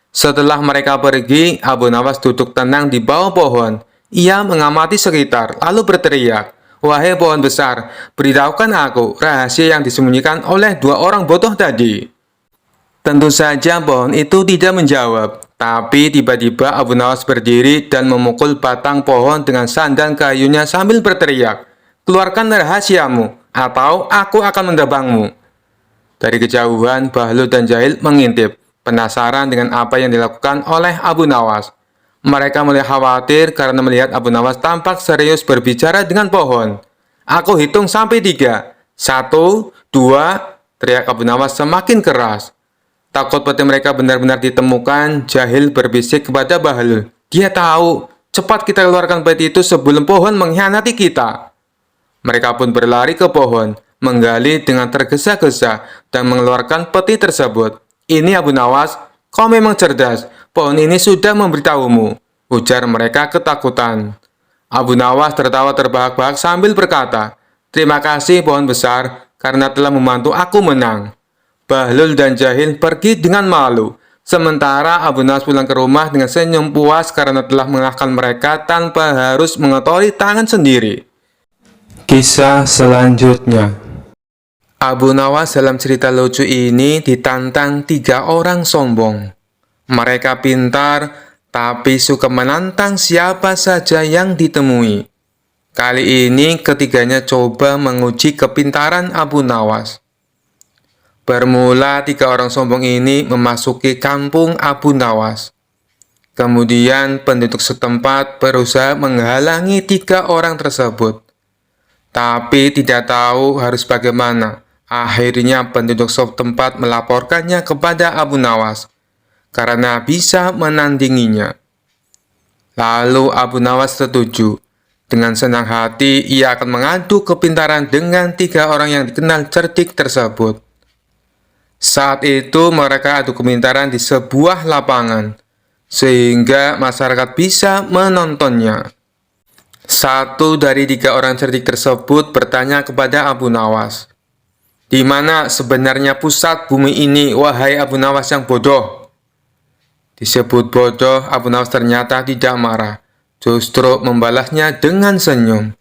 Setelah mereka pergi, Abu Nawas duduk tenang di bawah pohon. Ia mengamati sekitar, lalu berteriak, "Wahai pohon besar, beritahukan aku rahasia yang disembunyikan oleh dua orang bodoh tadi." Tentu saja pohon itu tidak menjawab, tapi tiba-tiba Abu Nawas berdiri dan memukul batang pohon dengan sandang kayunya sambil berteriak, "Keluarkan rahasiamu, atau aku akan mendebangmu." Dari kejauhan, Bahlul dan Jahil mengintip, penasaran dengan apa yang dilakukan oleh Abu Nawas. Mereka mulai khawatir karena melihat Abu Nawas tampak serius berbicara dengan pohon. "Aku hitung sampai 3. 1, 2, teriak Abu Nawas semakin keras. Takut peti mereka benar-benar ditemukan, Jahil berbisik kepada Bahlul. "Dia tahu, cepat kita keluarkan peti itu sebelum pohon mengkhianati kita." Mereka pun berlari ke pohon, menggali dengan tergesa-gesa dan mengeluarkan peti tersebut. "Ini Abu Nawas, kau memang cerdas. Pohon ini sudah memberitahumu," ujar mereka ketakutan. Abu Nawas tertawa terbahak-bahak sambil berkata, "Terima kasih pohon besar karena telah membantu aku menang." Bahlul dan Jahil pergi dengan malu, sementara Abu Nawas pulang ke rumah dengan senyum puas karena telah mengalahkan mereka tanpa harus mengotori tangan sendiri. Kisah selanjutnya. Abu Nawas dalam cerita lucu ini ditantang 3 orang sombong. Mereka pintar, tapi suka menantang siapa saja yang ditemui. Kali ini ketiganya coba menguji kepintaran Abu Nawas. Bermula 3 orang sombong ini memasuki kampung Abu Nawas. Kemudian penduduk setempat berusaha menghalangi 3 orang tersebut. Tapi tidak tahu harus bagaimana. Akhirnya penduduk setempat melaporkannya kepada Abu Nawas karena bisa menandinginya. Lalu Abu Nawas setuju. Dengan senang hati ia akan mengadu kepintaran dengan 3 orang yang dikenal cerdik tersebut. Saat itu mereka adu kepintaran di sebuah lapangan, sehingga masyarakat bisa menontonnya. Satu dari 3 orang cerdik tersebut bertanya kepada Abu Nawas, "Di mana sebenarnya pusat bumi ini, wahai Abu Nawas yang bodoh?" Disebut bodoh, Abu Nawas ternyata tidak marah, justru membalasnya dengan senyum.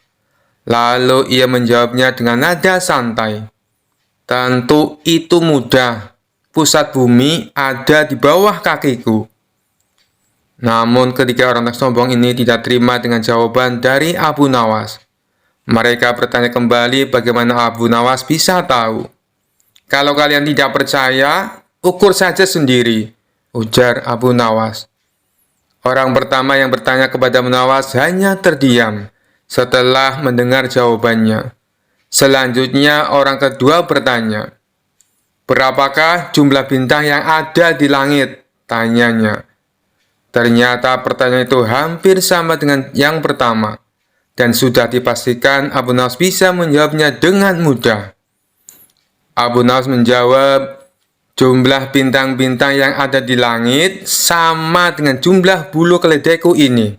Lalu ia menjawabnya dengan nada santai, "Tentu itu mudah. Pusat bumi ada di bawah kakiku." Namun ketiga orang sombong ini tidak terima dengan jawaban dari Abu Nawas. Mereka bertanya kembali bagaimana Abu Nawas bisa tahu. "Kalau kalian tidak percaya, ukur saja sendiri," ujar Abu Nawas. Orang pertama yang bertanya kepada Abu Nawas hanya terdiam setelah mendengar jawabannya. Selanjutnya orang kedua bertanya, "Berapakah jumlah bintang yang ada di langit?" tanyanya. Ternyata pertanyaan itu hampir sama dengan yang pertama, dan sudah dipastikan Abu Nawas bisa menjawabnya dengan mudah. Abu Nawas menjawab, "Jumlah bintang-bintang yang ada di langit sama dengan jumlah bulu keledaiku ini.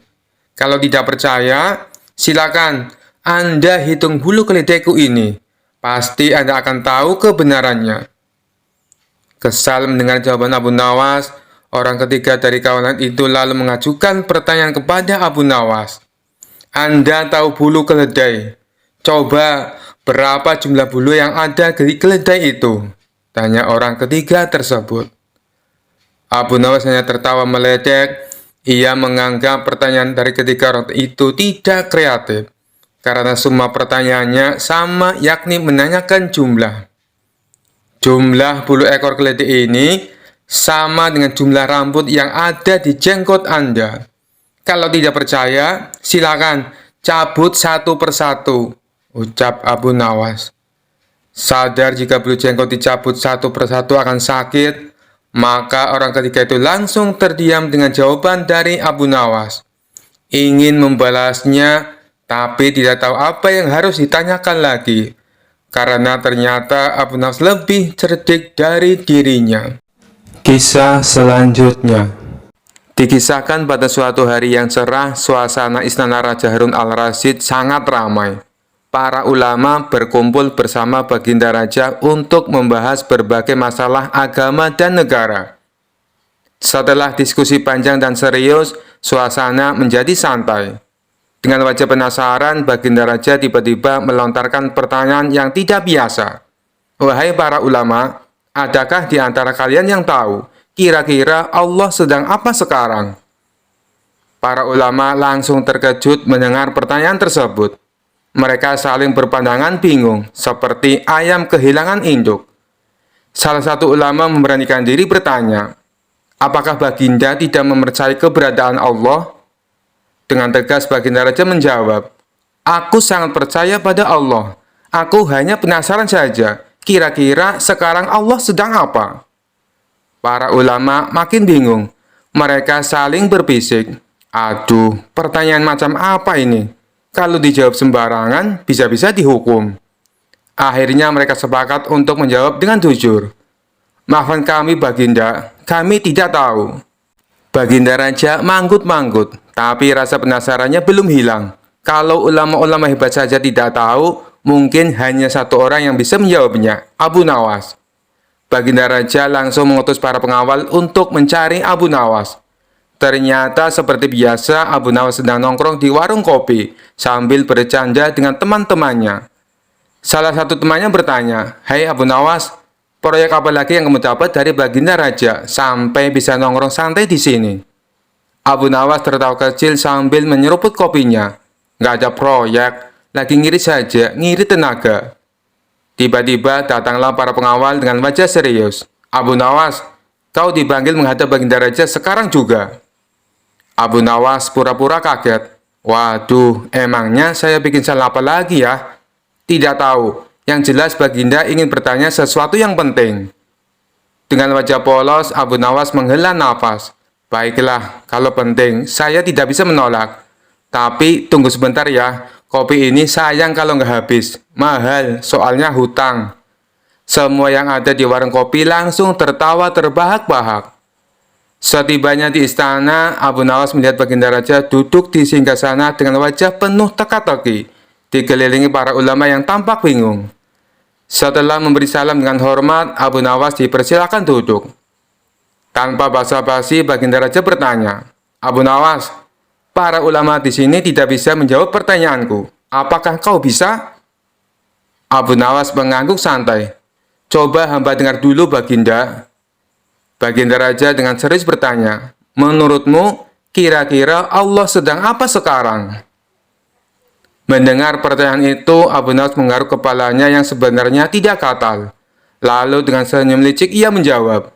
Kalau tidak percaya, silakan Anda hitung bulu keledaiku ini. Pasti Anda akan tahu kebenarannya." Kesal mendengar jawaban Abu Nawas, orang ketiga dari kawanan itu lalu mengajukan pertanyaan kepada Abu Nawas. "Anda tahu bulu keledai? Coba berapa jumlah bulu yang ada di keledai itu?" tanya orang ketiga tersebut. Abu Nawas hanya tertawa meledek. Ia menganggap pertanyaan dari ketiga orang itu tidak kreatif, karena semua pertanyaannya sama, yakni menanyakan jumlah. Jumlah bulu ekor keledai ini sama dengan jumlah rambut yang ada di jenggot Anda. Kalau tidak percaya, silakan cabut satu persatu, ucap Abu Nawas. Sadar jika bulu jenggot dicabut satu persatu akan sakit, maka orang ketiga itu langsung terdiam dengan jawaban dari Abu Nawas. Ingin membalasnya, tapi tidak tahu apa yang harus ditanyakan lagi, karena ternyata Abu Nawas lebih cerdik dari dirinya. Kisah selanjutnya. Dikisahkan pada suatu hari yang cerah, suasana istana Raja Harun al-Rasyid sangat ramai. Para ulama berkumpul bersama Baginda Raja untuk membahas berbagai masalah agama dan negara. Setelah diskusi panjang dan serius, suasana menjadi santai. Dengan wajah penasaran, Baginda Raja tiba-tiba melontarkan pertanyaan yang tidak biasa. "Wahai para ulama, Adakah di antara kalian yang tahu, kira-kira Allah sedang apa sekarang? Para ulama langsung terkejut mendengar pertanyaan tersebut. Mereka saling berpandangan bingung, seperti ayam kehilangan induk. Salah satu ulama memberanikan diri bertanya, apakah Baginda tidak mempercayai keberadaan Allah? Dengan tegas Baginda Raja menjawab, aku sangat percaya pada Allah. Aku hanya penasaran saja, kira-kira sekarang Allah sedang apa? Para ulama makin bingung. Mereka saling berbisik. Aduh, pertanyaan macam apa ini? Kalau dijawab sembarangan, bisa-bisa dihukum. Akhirnya mereka sepakat untuk menjawab dengan jujur. Maafkan kami Baginda, kami tidak tahu. Baginda Raja manggut-manggut, tapi rasa penasarannya belum hilang. Kalau ulama-ulama hebat saja tidak tahu, mungkin hanya satu orang yang bisa menjawabnya, Abu Nawas. Baginda Raja langsung mengutus para pengawal untuk mencari Abu Nawas. Ternyata seperti biasa, Abu Nawas sedang nongkrong di warung kopi sambil bercanda dengan teman-temannya. Salah satu temannya bertanya, "Hai Abu Nawas, proyek apa lagi yang kamu dapat dari Baginda Raja sampai bisa nongkrong santai di sini?" Abu Nawas tertawa kecil sambil menyeruput kopinya. "Nggak ada proyek, lagi ngiri saja, ngiri tenaga." Tiba-tiba datanglah para pengawal dengan wajah serius. "Abu Nawas, kau dipanggil menghadap Baginda Raja sekarang juga." Abu Nawas pura-pura kaget. "Waduh, emangnya saya bikin salah apa lagi ya?" "Tidak tahu, yang jelas Baginda ingin bertanya sesuatu yang penting." Dengan wajah polos, Abu Nawas menghela nafas. "Baiklah, kalau penting, saya tidak bisa menolak. Tapi tunggu sebentar ya, kopi ini sayang kalau nggak habis. Mahal, soalnya hutang." Semua yang ada di warung kopi langsung tertawa terbahak-bahak. Setibanya di istana, Abu Nawas melihat Baginda Raja duduk di singgasana dengan wajah penuh teka-teki, dikelilingi para ulama yang tampak bingung. Setelah memberi salam dengan hormat, Abu Nawas dipersilakan duduk. Tanpa basa-basi, Baginda Raja bertanya, "Abu Nawas, para ulama di sini tidak bisa menjawab pertanyaanku. Apakah kau bisa?" Abu Nawas mengangguk santai. "Coba hamba dengar dulu, Baginda." Baginda Raja dengan serius bertanya, "Menurutmu, kira-kira Allah sedang apa sekarang?" Mendengar pertanyaan itu, Abu Nawas menggaruk kepalanya yang sebenarnya tidak gatal. Lalu dengan senyum licik ia menjawab,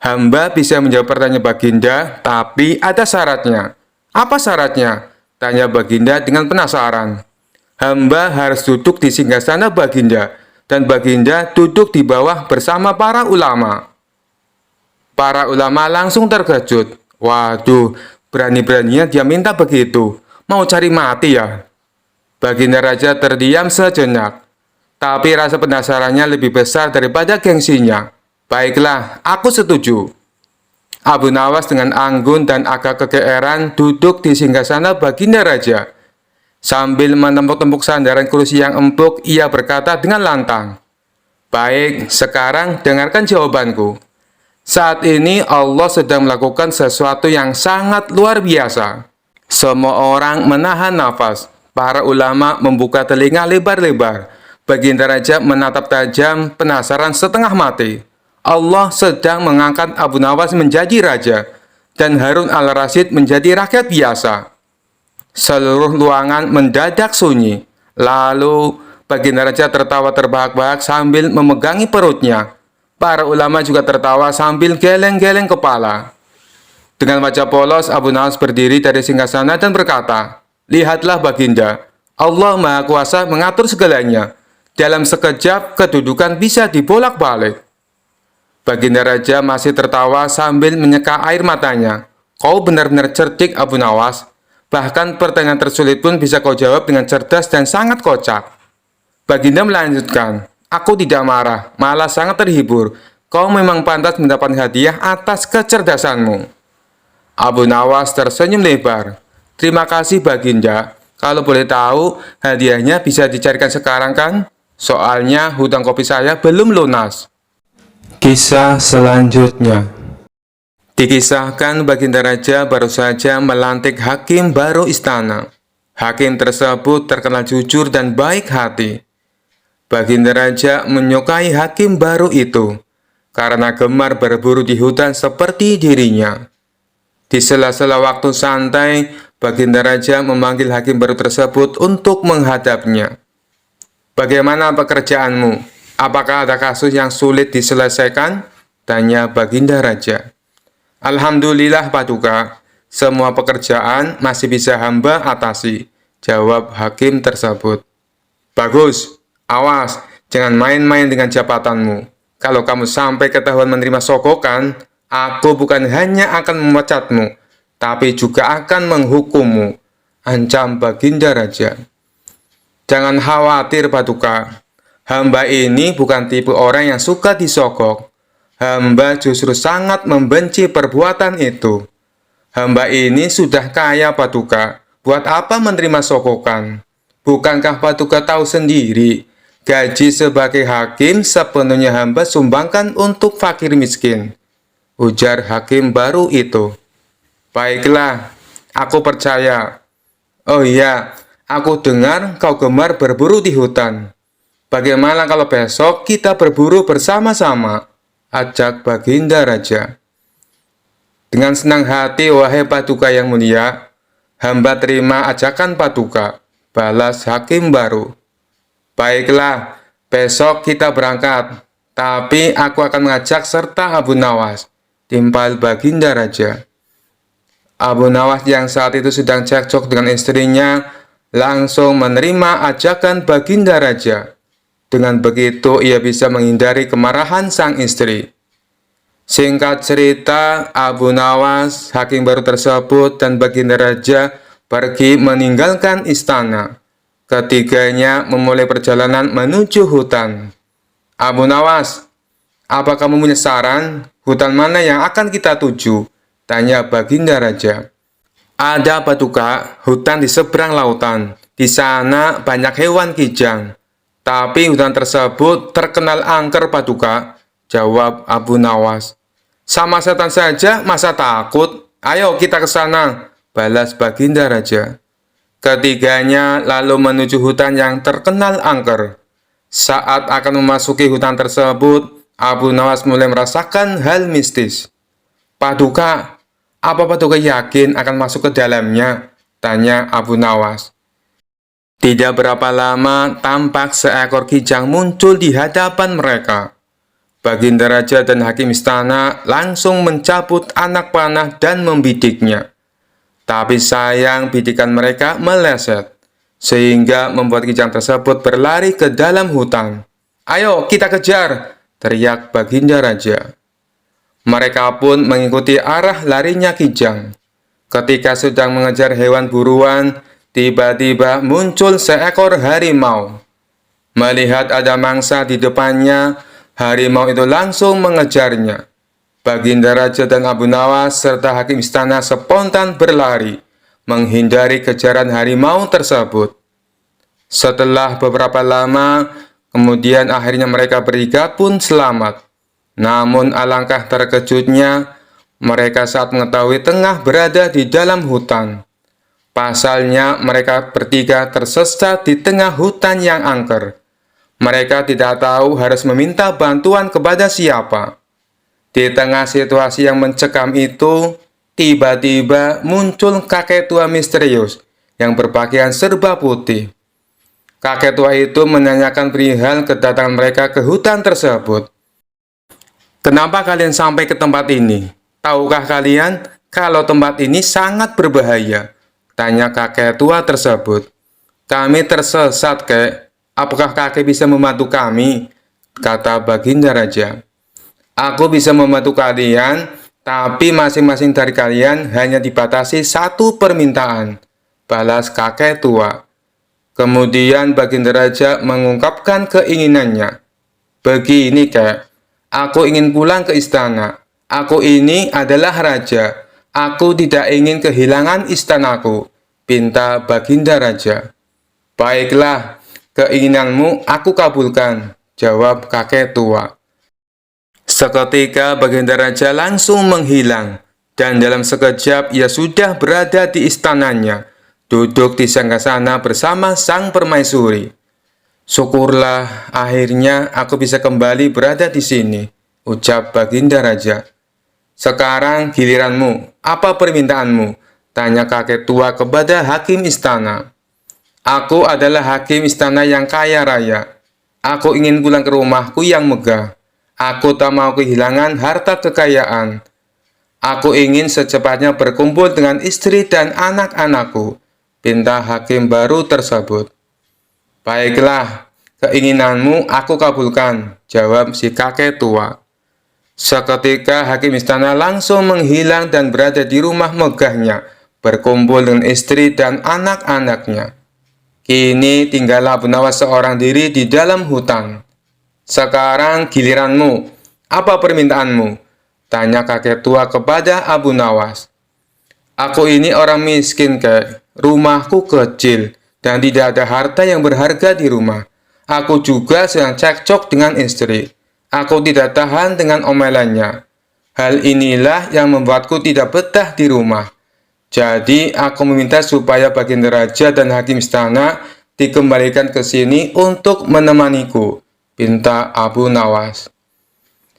"Hamba bisa menjawab pertanyaan Baginda, tapi ada syaratnya." "Apa syaratnya?" tanya Baginda dengan penasaran. "Hamba harus duduk di singgasana Baginda, dan Baginda duduk di bawah bersama para ulama." Para ulama langsung terkejut. Waduh, berani-beraninya dia minta begitu. Mau cari mati ya? Baginda Raja terdiam sejenak. Tapi rasa penasarannya lebih besar daripada gengsinya. "Baiklah, aku setuju." Abu Nawas dengan anggun dan agak kegeeran duduk di singgasana Baginda Raja. Sambil menempuk-tempuk sandaran kursi yang empuk, ia berkata dengan lantang, "Baik, sekarang dengarkan jawabanku. Saat ini Allah sedang melakukan sesuatu yang sangat luar biasa." Semua orang menahan nafas. Para ulama membuka telinga lebar-lebar. Baginda Raja menatap tajam, penasaran setengah mati. Allah sedang mengangkat Abu Nawas menjadi raja, dan Harun al-Rasyid menjadi rakyat biasa. Seluruh ruangan mendadak sunyi. Lalu Baginda Raja tertawa terbahak-bahak sambil memegangi perutnya. Para ulama juga tertawa sambil geleng-geleng kepala. Dengan wajah polos, Abu Nawas berdiri dari singgasana dan berkata, "Lihatlah Baginda, Allah Maha Kuasa mengatur segalanya. Dalam sekejap, kedudukan bisa dibolak-balik." Baginda Raja masih tertawa sambil menyeka air matanya. "Kau benar-benar cerdik, Abu Nawas. Bahkan pertanyaan tersulit pun bisa kau jawab dengan cerdas dan sangat kocak." Baginda melanjutkan, "Aku tidak marah, malah sangat terhibur. Kau memang pantas mendapat hadiah atas kecerdasanmu." Abu Nawas tersenyum lebar. "Terima kasih Baginda. Kalau boleh tahu, hadiahnya bisa dicarikan sekarang kan? Soalnya hutang kopi saya belum lunas." Kisah selanjutnya. Dikisahkan Baginda Raja baru saja melantik hakim baru istana. Hakim tersebut terkenal jujur dan baik hati. Baginda Raja menyukai hakim baru itu. karena gemar berburu di hutan seperti dirinya. Di sela-sela waktu santai, Baginda Raja memanggil hakim baru tersebut untuk menghadapnya. "Bagaimana pekerjaanmu? Apakah ada kasus yang sulit diselesaikan?" tanya Baginda Raja. "Alhamdulillah Paduka, semua pekerjaan masih bisa hamba atasi," jawab hakim tersebut. "Bagus, awas, jangan main-main dengan jabatanmu. Kalau kamu sampai ketahuan menerima sogokan, aku bukan hanya akan memecatmu, tapi juga akan menghukummu," ancam Baginda Raja. "Jangan khawatir Paduka, hamba ini bukan tipe orang yang suka disogok. Hamba justru sangat membenci perbuatan itu. Hamba ini sudah kaya Paduka, buat apa menerima sogokan? Bukankah Paduka tahu sendiri, gaji sebagai hakim sepenuhnya hamba sumbangkan untuk fakir miskin," ujar hakim baru itu. "Baiklah, aku percaya. Oh iya, aku dengar kau gemar berburu di hutan. Bagaimana kalau besok kita berburu bersama-sama?" ajak Baginda Raja. "Dengan senang hati, wahai Paduka yang mulia. Hamba terima ajakan Paduka," balas hakim baru. "Baiklah, besok kita berangkat. Tapi aku akan mengajak serta Abu Nawas," timpal Baginda Raja. Abu Nawas yang saat itu sedang cekcok dengan istrinya langsung menerima ajakan Baginda Raja. Dengan begitu, ia bisa menghindari kemarahan sang istri. Singkat cerita, Abu Nawas, hakim baru tersebut, dan Baginda Raja pergi meninggalkan istana. Ketiganya memulai perjalanan menuju hutan. "Abu Nawas, apa kamu punya saran? Hutan mana yang akan kita tuju?" tanya Baginda Raja. "Ada Paduka, hutan di seberang lautan. Di sana banyak hewan kijang. Tapi hutan tersebut terkenal angker Paduka," jawab Abu Nawas. "Sama setan saja masa takut? Ayo kita ke sana," balas Baginda Raja. Ketiganya lalu menuju hutan yang terkenal angker. Saat akan memasuki hutan tersebut, Abu Nawas mulai merasakan hal mistis. "Paduka, apa Paduka yakin akan masuk ke dalamnya?" tanya Abu Nawas. Tidak berapa lama, tampak seekor kijang muncul di hadapan mereka. Baginda Raja dan hakim istana langsung mencabut anak panah dan membidiknya. Tapi sayang, bidikan mereka meleset, sehingga membuat kijang tersebut berlari ke dalam hutan. "Ayo kita kejar!" teriak Baginda Raja. Mereka pun mengikuti arah larinya kijang. Ketika sedang mengejar hewan buruan, tiba-tiba muncul seekor harimau. Melihat ada mangsa di depannya, harimau itu langsung mengejarnya. Baginda Raja dan Abu Nawas serta hakim istana spontan berlari, menghindari kejaran harimau tersebut. Setelah beberapa lama, kemudian akhirnya mereka bertiga pun selamat. Namun alangkah terkejutnya mereka saat mengetahui tengah berada di dalam hutan. Pasalnya, mereka bertiga tersesat di tengah hutan yang angker. Mereka tidak tahu harus meminta bantuan kepada siapa. Di tengah situasi yang mencekam itu, tiba-tiba muncul kakek tua misterius yang berpakaian serba putih. Kakek tua itu menanyakan perihal kedatangan mereka ke hutan tersebut. "Kenapa kalian sampai ke tempat ini? Tahukah kalian kalau tempat ini sangat berbahaya?" tanya kakek tua tersebut. "Kami tersesat, Kek. Apakah kakek bisa membantu kami?" kata Baginda Raja. "Aku bisa membantu kalian, tapi masing-masing dari kalian hanya dibatasi satu permintaan," balas kakek tua. Kemudian Baginda Raja mengungkapkan keinginannya. "Begini, Kek. Aku ingin pulang ke istana. Aku ini adalah raja. Aku tidak ingin kehilangan istanaku," pinta Baginda Raja. "Baiklah, keinginanmu aku kabulkan," jawab kakek tua. Seketika Baginda Raja langsung menghilang, dan dalam sekejap ia sudah berada di istananya, duduk di sanggasana bersama sang permaisuri. "Syukurlah, akhirnya aku bisa kembali berada di sini," ucap Baginda Raja. Sekarang giliranmu, apa permintaanmu? Tanya kakek tua kepada hakim istana. Aku adalah hakim istana yang kaya raya. Aku ingin pulang ke rumahku yang megah. Aku tak mau kehilangan harta kekayaan. Aku ingin secepatnya berkumpul dengan istri dan anak-anakku, pinta hakim baru tersebut. Baiklah, keinginanmu aku kabulkan, jawab si kakek tua. Seketika hakim istana langsung menghilang dan berada di rumah megahnya, berkumpul dengan istri dan anak-anaknya. Kini tinggallah Abu Nawas seorang diri di dalam hutan. Sekarang giliranmu, apa permintaanmu? Tanya kakek tua kepada Abu Nawas. Aku ini orang miskin, kek. Rumahku kecil dan tidak ada harta yang berharga di rumah. Aku juga sedang cekcok dengan istri. Aku tidak tahan dengan omelannya. Hal inilah yang membuatku tidak betah di rumah. Jadi aku meminta supaya Baginda Raja dan hakim istana dikembalikan ke sini untuk menemaniku, pinta Abu Nawas.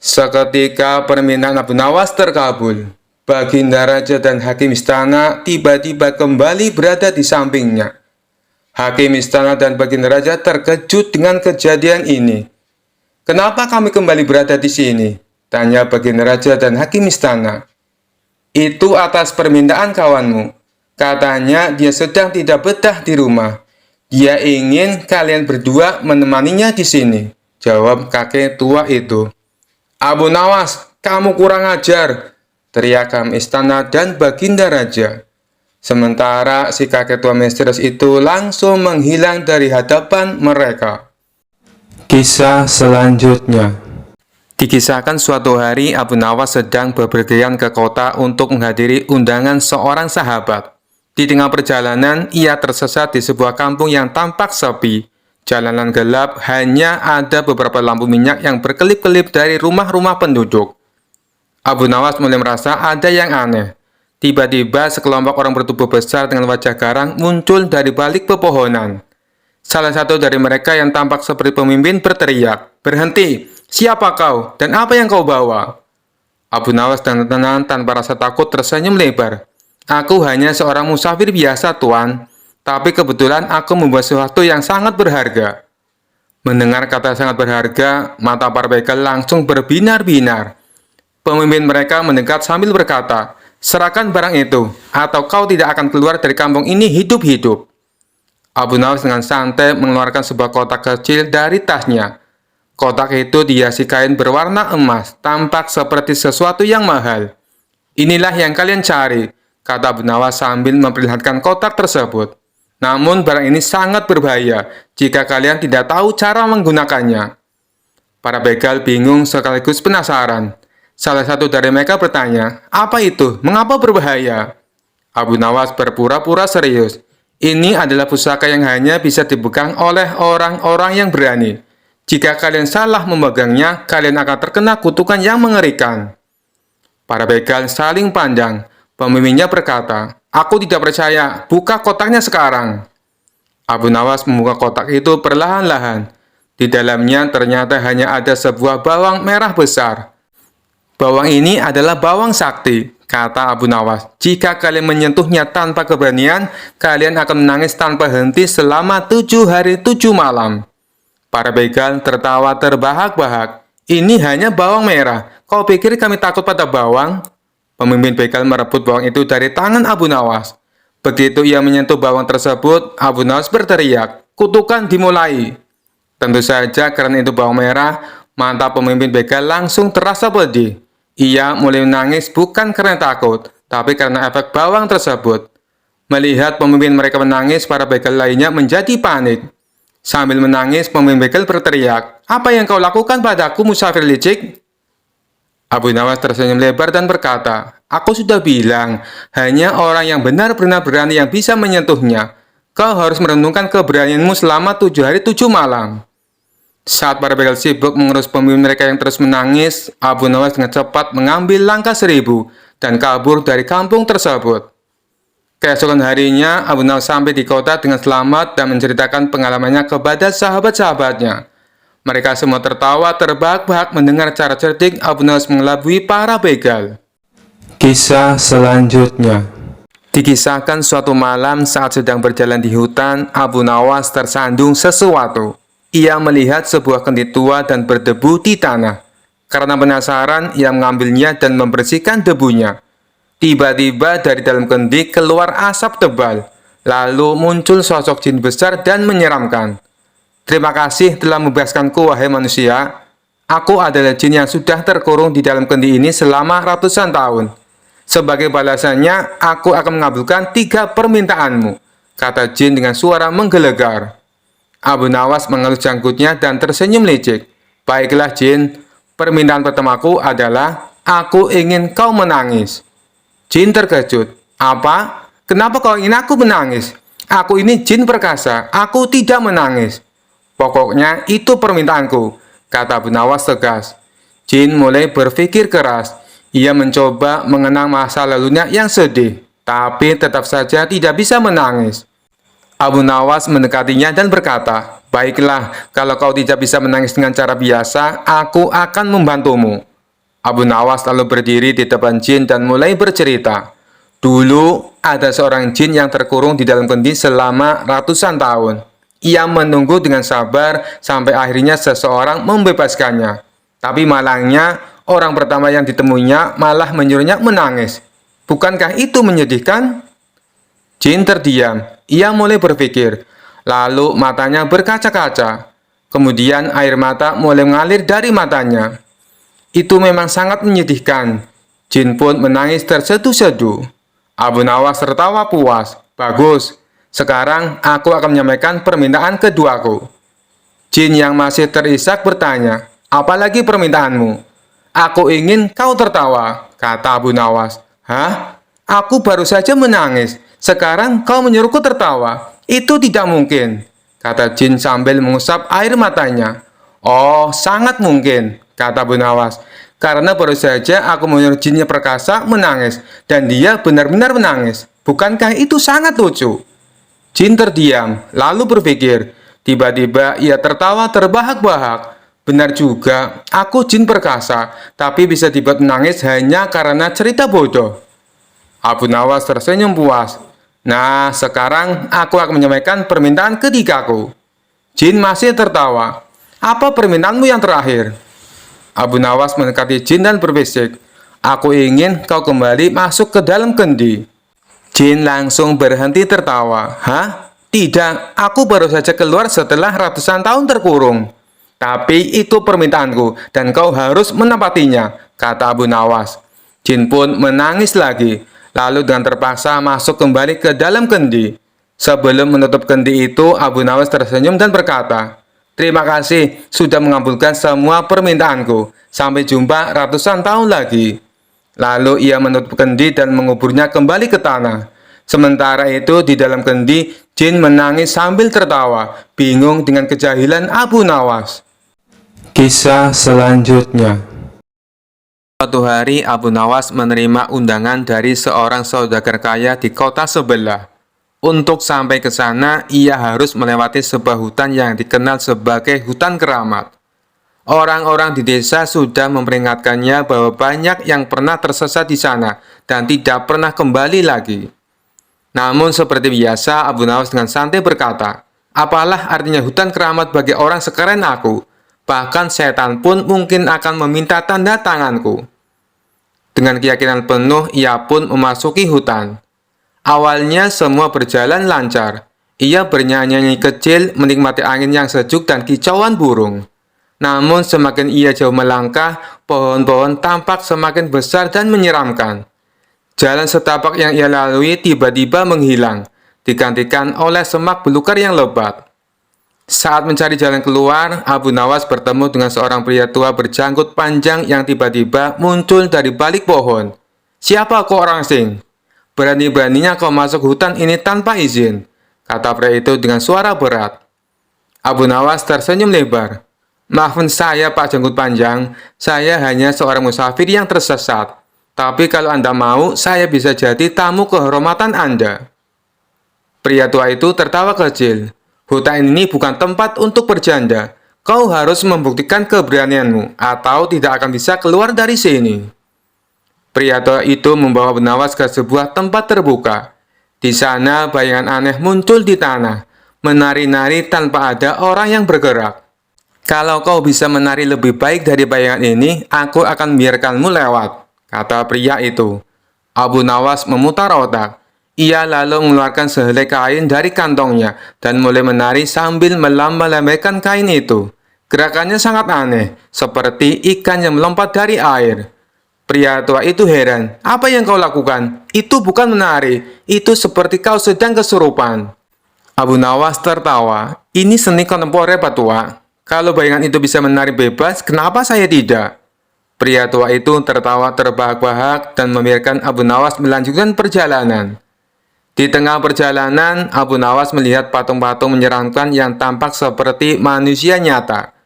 Seketika permintaan Abu Nawas terkabul. Baginda Raja dan hakim istana tiba-tiba kembali berada di sampingnya. Hakim istana dan Baginda Raja terkejut dengan kejadian ini. Kenapa kami kembali berada di sini? Tanya Baginda Raja dan hakim istana. Itu atas permintaan kawanmu. Katanya dia sedang tidak betah di rumah. Dia ingin kalian berdua menemaninya di sini, jawab kakek tua itu. Abu Nawas, kamu kurang ajar, teriak hakim istana dan Baginda Raja. Sementara si kakek tua misterius itu langsung menghilang dari hadapan mereka. Kisah selanjutnya. Dikisahkan suatu hari Abu Nawas sedang bepergian ke kota untuk menghadiri undangan seorang sahabat. Di tengah perjalanan, ia tersesat di sebuah kampung yang tampak sepi. Jalanan gelap, hanya ada beberapa lampu minyak yang berkelip-kelip dari rumah-rumah penduduk. Abu Nawas mulai merasa ada yang aneh. Tiba-tiba sekelompok orang bertubuh besar dengan wajah garang muncul dari balik pepohonan. Salah satu dari mereka yang tampak seperti pemimpin berteriak, "Berhenti! Siapa kau? Dan apa yang kau bawa?" Abu Nawas dengan tenang tanpa rasa takut tersenyum lebar. "Aku hanya seorang musafir biasa, Tuan. Tapi kebetulan aku membawa sesuatu yang sangat berharga." Mendengar kata sangat berharga, mata para begal langsung berbinar-binar. Pemimpin mereka mendekat sambil berkata, "Serahkan barang itu, atau kau tidak akan keluar dari kampung ini hidup-hidup." Abu Nawas dengan santai mengeluarkan sebuah kotak kecil dari tasnya. Kotak itu dihiasi kain berwarna emas, tampak seperti sesuatu yang mahal. "Inilah yang kalian cari," kata Abu Nawas sambil memperlihatkan kotak tersebut. "Namun barang ini sangat berbahaya jika kalian tidak tahu cara menggunakannya." Para begal bingung sekaligus penasaran. Salah satu dari mereka bertanya, "Apa itu? Mengapa berbahaya?" Abu Nawas berpura-pura serius. "Ini adalah pusaka yang hanya bisa dipegang oleh orang-orang yang berani. Jika kalian salah memegangnya, kalian akan terkena kutukan yang mengerikan." Para begal saling pandang. Pemimpinnya berkata, "Aku tidak percaya, buka kotaknya sekarang." Abu Nawas membuka kotak itu perlahan-lahan. Di dalamnya ternyata hanya ada sebuah bawang merah besar. "Bawang ini adalah bawang sakti," kata Abu Nawas. "Jika kalian menyentuhnya tanpa keberanian, kalian akan menangis tanpa henti selama 7 hari 7 malam. Para begal tertawa terbahak-bahak. "Ini hanya bawang merah. Kau pikir kami takut pada bawang?" Pemimpin begal merebut bawang itu dari tangan Abu Nawas. Begitu ia menyentuh bawang tersebut, Abu Nawas berteriak, "Kutukan dimulai!" Tentu saja karena itu bawang merah, mata pemimpin begal langsung terasa pedih. Ia mulai menangis bukan karena takut, tapi karena efek bawang tersebut. Melihat pemimpin mereka menangis, para begal lainnya menjadi panik. Sambil menangis, pemimpin begal berteriak, "Apa yang kau lakukan padaku, musafir licik?" Abu Nawas tersenyum lebar dan berkata, "Aku sudah bilang, hanya orang yang benar-benar berani yang bisa menyentuhnya. Kau harus merenungkan keberanianmu selama 7 hari 7 malam." Saat para begal sibuk mengurus pemimpin mereka yang terus menangis, Abu Nawas dengan cepat mengambil langkah 1000 dan kabur dari kampung tersebut. Keesokan harinya, Abu Nawas sampai di kota dengan selamat dan menceritakan pengalamannya kepada sahabat-sahabatnya. Mereka semua tertawa terbahak-bahak mendengar cara cerdik Abu Nawas mengelabui para begal. Kisah selanjutnya. Dikisahkan suatu malam saat sedang berjalan di hutan, Abu Nawas tersandung sesuatu. Ia melihat sebuah kendi tua dan berdebu di tanah. Karena penasaran, ia mengambilnya dan membersihkan debunya. Tiba-tiba dari dalam kendi keluar asap tebal. Lalu muncul sosok jin besar dan menyeramkan. "Terima kasih telah membebaskanku, wahai manusia. Aku adalah jin yang sudah terkurung di dalam kendi ini selama ratusan tahun. Sebagai balasannya, aku akan mengabulkan 3 permintaanmu," kata jin dengan suara menggelegar. Abu Nawas mengelus janggutnya dan tersenyum licik. "Baiklah jin, permintaan pertamaku adalah, aku ingin kau menangis." Jin terkejut. "Apa? Kenapa kau ingin aku menangis? Aku ini jin perkasa, aku tidak menangis." "Pokoknya itu permintaanku," kata Abu Nawas tegas. Jin mulai berpikir keras. Ia mencoba mengenang masa lalunya yang sedih, tapi tetap saja tidak bisa menangis. Abu Nawas mendekatinya dan berkata, "Baiklah, kalau kau tidak bisa menangis dengan cara biasa, aku akan membantumu." Abu Nawas lalu berdiri di depan jin dan mulai bercerita. Dulu, ada seorang jin yang terkurung di dalam kendi selama ratusan tahun. Ia menunggu dengan sabar sampai akhirnya seseorang membebaskannya. Tapi malangnya, orang pertama yang ditemuinya malah menyuruhnya menangis. Bukankah itu menyedihkan? Jin terdiam. Ia mulai berpikir. Lalu matanya berkaca-kaca. Kemudian air mata mulai mengalir dari matanya. Itu memang sangat menyedihkan. Jin pun menangis terseduh-seduh. Abu Nawas tertawa puas. "Bagus. Sekarang aku akan menyampaikan permintaan keduaku." Jin yang masih terisak bertanya, "Apalagi permintaanmu?" "Aku ingin kau tertawa," kata Abu Nawas. "Hah? Aku baru saja menangis. Sekarang kau menyuruhku tertawa? Itu tidak mungkin," kata Jin sambil mengusap air matanya. "Oh, sangat mungkin," kata Abu Nawas. "Karena baru saja aku menyuruh jinnya perkasa menangis, dan dia benar-benar menangis. Bukankah itu sangat lucu?" Jin terdiam, lalu berpikir. Tiba-tiba ia tertawa terbahak-bahak. "Benar juga, aku jin perkasa, tapi bisa dibuat menangis hanya karena cerita bodoh." Abu Nawas tersenyum puas. "Nah, sekarang aku akan menyampaikan permintaan ketigaku." Jin masih tertawa. "Apa permintaanmu yang terakhir?" Abu Nawas mendekati jin dan berbisik, "Aku ingin kau kembali masuk ke dalam kendi." Jin langsung berhenti tertawa. "Hah? Tidak, aku baru saja keluar setelah ratusan tahun terkurung." "Tapi itu permintaanku, dan kau harus menepatinya," kata Abu Nawas. Jin pun menangis lagi, lalu dengan terpaksa masuk kembali ke dalam kendi. Sebelum menutup kendi itu, Abu Nawas tersenyum dan berkata, "Terima kasih sudah mengabulkan semua permintaanku. Sampai jumpa ratusan tahun lagi." Lalu ia menutup kendi dan menguburnya kembali ke tanah. Sementara itu di dalam kendi, Jin menangis sambil tertawa, bingung dengan kejahilan Abu Nawas. Kisah selanjutnya. Suatu hari Abu Nawas menerima undangan dari seorang saudagar kaya di kota sebelah. Untuk sampai ke sana, ia harus melewati sebuah hutan yang dikenal sebagai hutan keramat. Orang-orang di desa sudah memperingatkannya bahwa banyak yang pernah tersesat di sana dan tidak pernah kembali lagi. Namun seperti biasa, Abu Nawas dengan santai berkata, "Apalah artinya hutan keramat bagi orang sekeren aku? Bahkan setan pun mungkin akan meminta tanda tanganku." Dengan keyakinan penuh, ia pun memasuki hutan. Awalnya semua berjalan lancar. Ia bernyanyi kecil, menikmati angin yang sejuk dan kicauan burung. Namun semakin ia jauh melangkah, pohon-pohon tampak semakin besar dan menyeramkan. Jalan setapak yang ia lalui tiba-tiba menghilang, digantikan oleh semak belukar yang lebat. Saat mencari jalan keluar, Abu Nawas bertemu dengan seorang pria tua berjanggut panjang yang tiba-tiba muncul dari balik pohon. "Siapa kau orang asing? Berani-beraninya kau masuk hutan ini tanpa izin," kata pria itu dengan suara berat. Abu Nawas tersenyum lebar. "Maafkan saya, Pak Janggut Panjang, saya hanya seorang musafir yang tersesat. Tapi kalau Anda mau, saya bisa jadi tamu kehormatan Anda." Pria tua itu tertawa kecil. "Hutan ini bukan tempat untuk bercanda. Kau harus membuktikan keberanianmu, atau tidak akan bisa keluar dari sini. Pria tua itu membawa Abu Nawas ke sebuah tempat terbuka. Di sana bayangan aneh muncul di tanah, menari-nari tanpa ada orang yang bergerak. Kalau kau bisa menari lebih baik dari bayangan ini, aku akan biarkanmu lewat, kata pria itu. Abu Nawas memutar otak. Ia lalu mengeluarkan sehelai kain dari kantongnya dan mulai menari sambil melambai-lambaikan kain itu. Gerakannya sangat aneh, seperti ikan yang melompat dari air. Pria tua itu heran. Apa yang kau lakukan? Itu bukan menari, itu seperti kau sedang kesurupan. Abu Nawas tertawa. Ini seni kontemporer, Pak Tua. Kalau bayangan itu bisa menari bebas, kenapa saya tidak? Pria tua itu tertawa terbahak-bahak dan membiarkan Abu Nawas melanjutkan perjalanan. Di tengah perjalanan, Abu Nawas melihat patung-patung menyeramkan yang tampak seperti manusia nyata.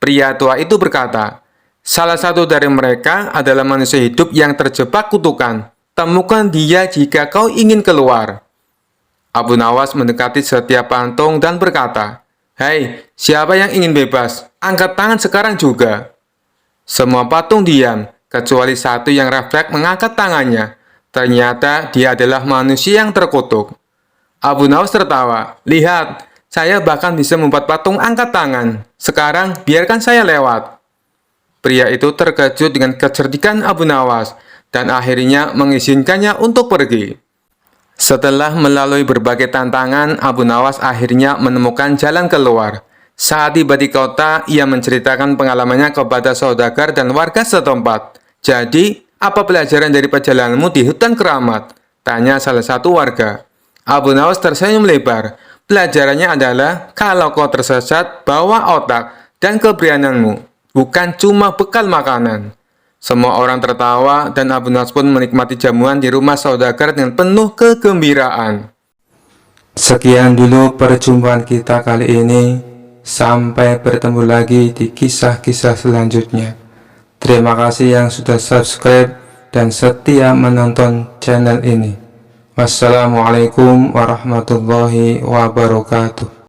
Pria tua itu berkata, salah satu dari mereka adalah manusia hidup yang terjebak kutukan. Temukan dia jika kau ingin keluar. Abu Nawas mendekati setiap patung dan berkata, hei, siapa yang ingin bebas? Angkat tangan sekarang juga. Semua patung diam, kecuali satu yang refleks mengangkat tangannya. Ternyata dia adalah manusia yang terkutuk. Abu Nawas tertawa. Lihat, saya bahkan bisa membuat patung angkat tangan. Sekarang, biarkan saya lewat. Pria itu terkejut dengan kecerdikan Abu Nawas dan akhirnya mengizinkannya untuk pergi. Setelah melalui berbagai tantangan, Abu Nawas akhirnya menemukan jalan keluar. Saat tiba di kota, ia menceritakan pengalamannya kepada saudagar dan warga setempat. Jadi, apa pelajaran dari perjalananmu di hutan keramat? Tanya salah satu warga. Abu Nawas tersenyum lebar. Pelajarannya adalah, kalau kau tersesat, bawa otak dan keberanianmu, bukan cuma bekal makanan. Semua orang tertawa dan Abu Nawas pun menikmati jamuan di rumah saudagar dengan penuh kegembiraan. Sekian dulu perjumpaan kita kali ini. Sampai bertemu lagi di kisah-kisah selanjutnya. Terima kasih yang sudah subscribe dan setia menonton channel ini. Wassalamualaikum warahmatullahi wabarakatuh.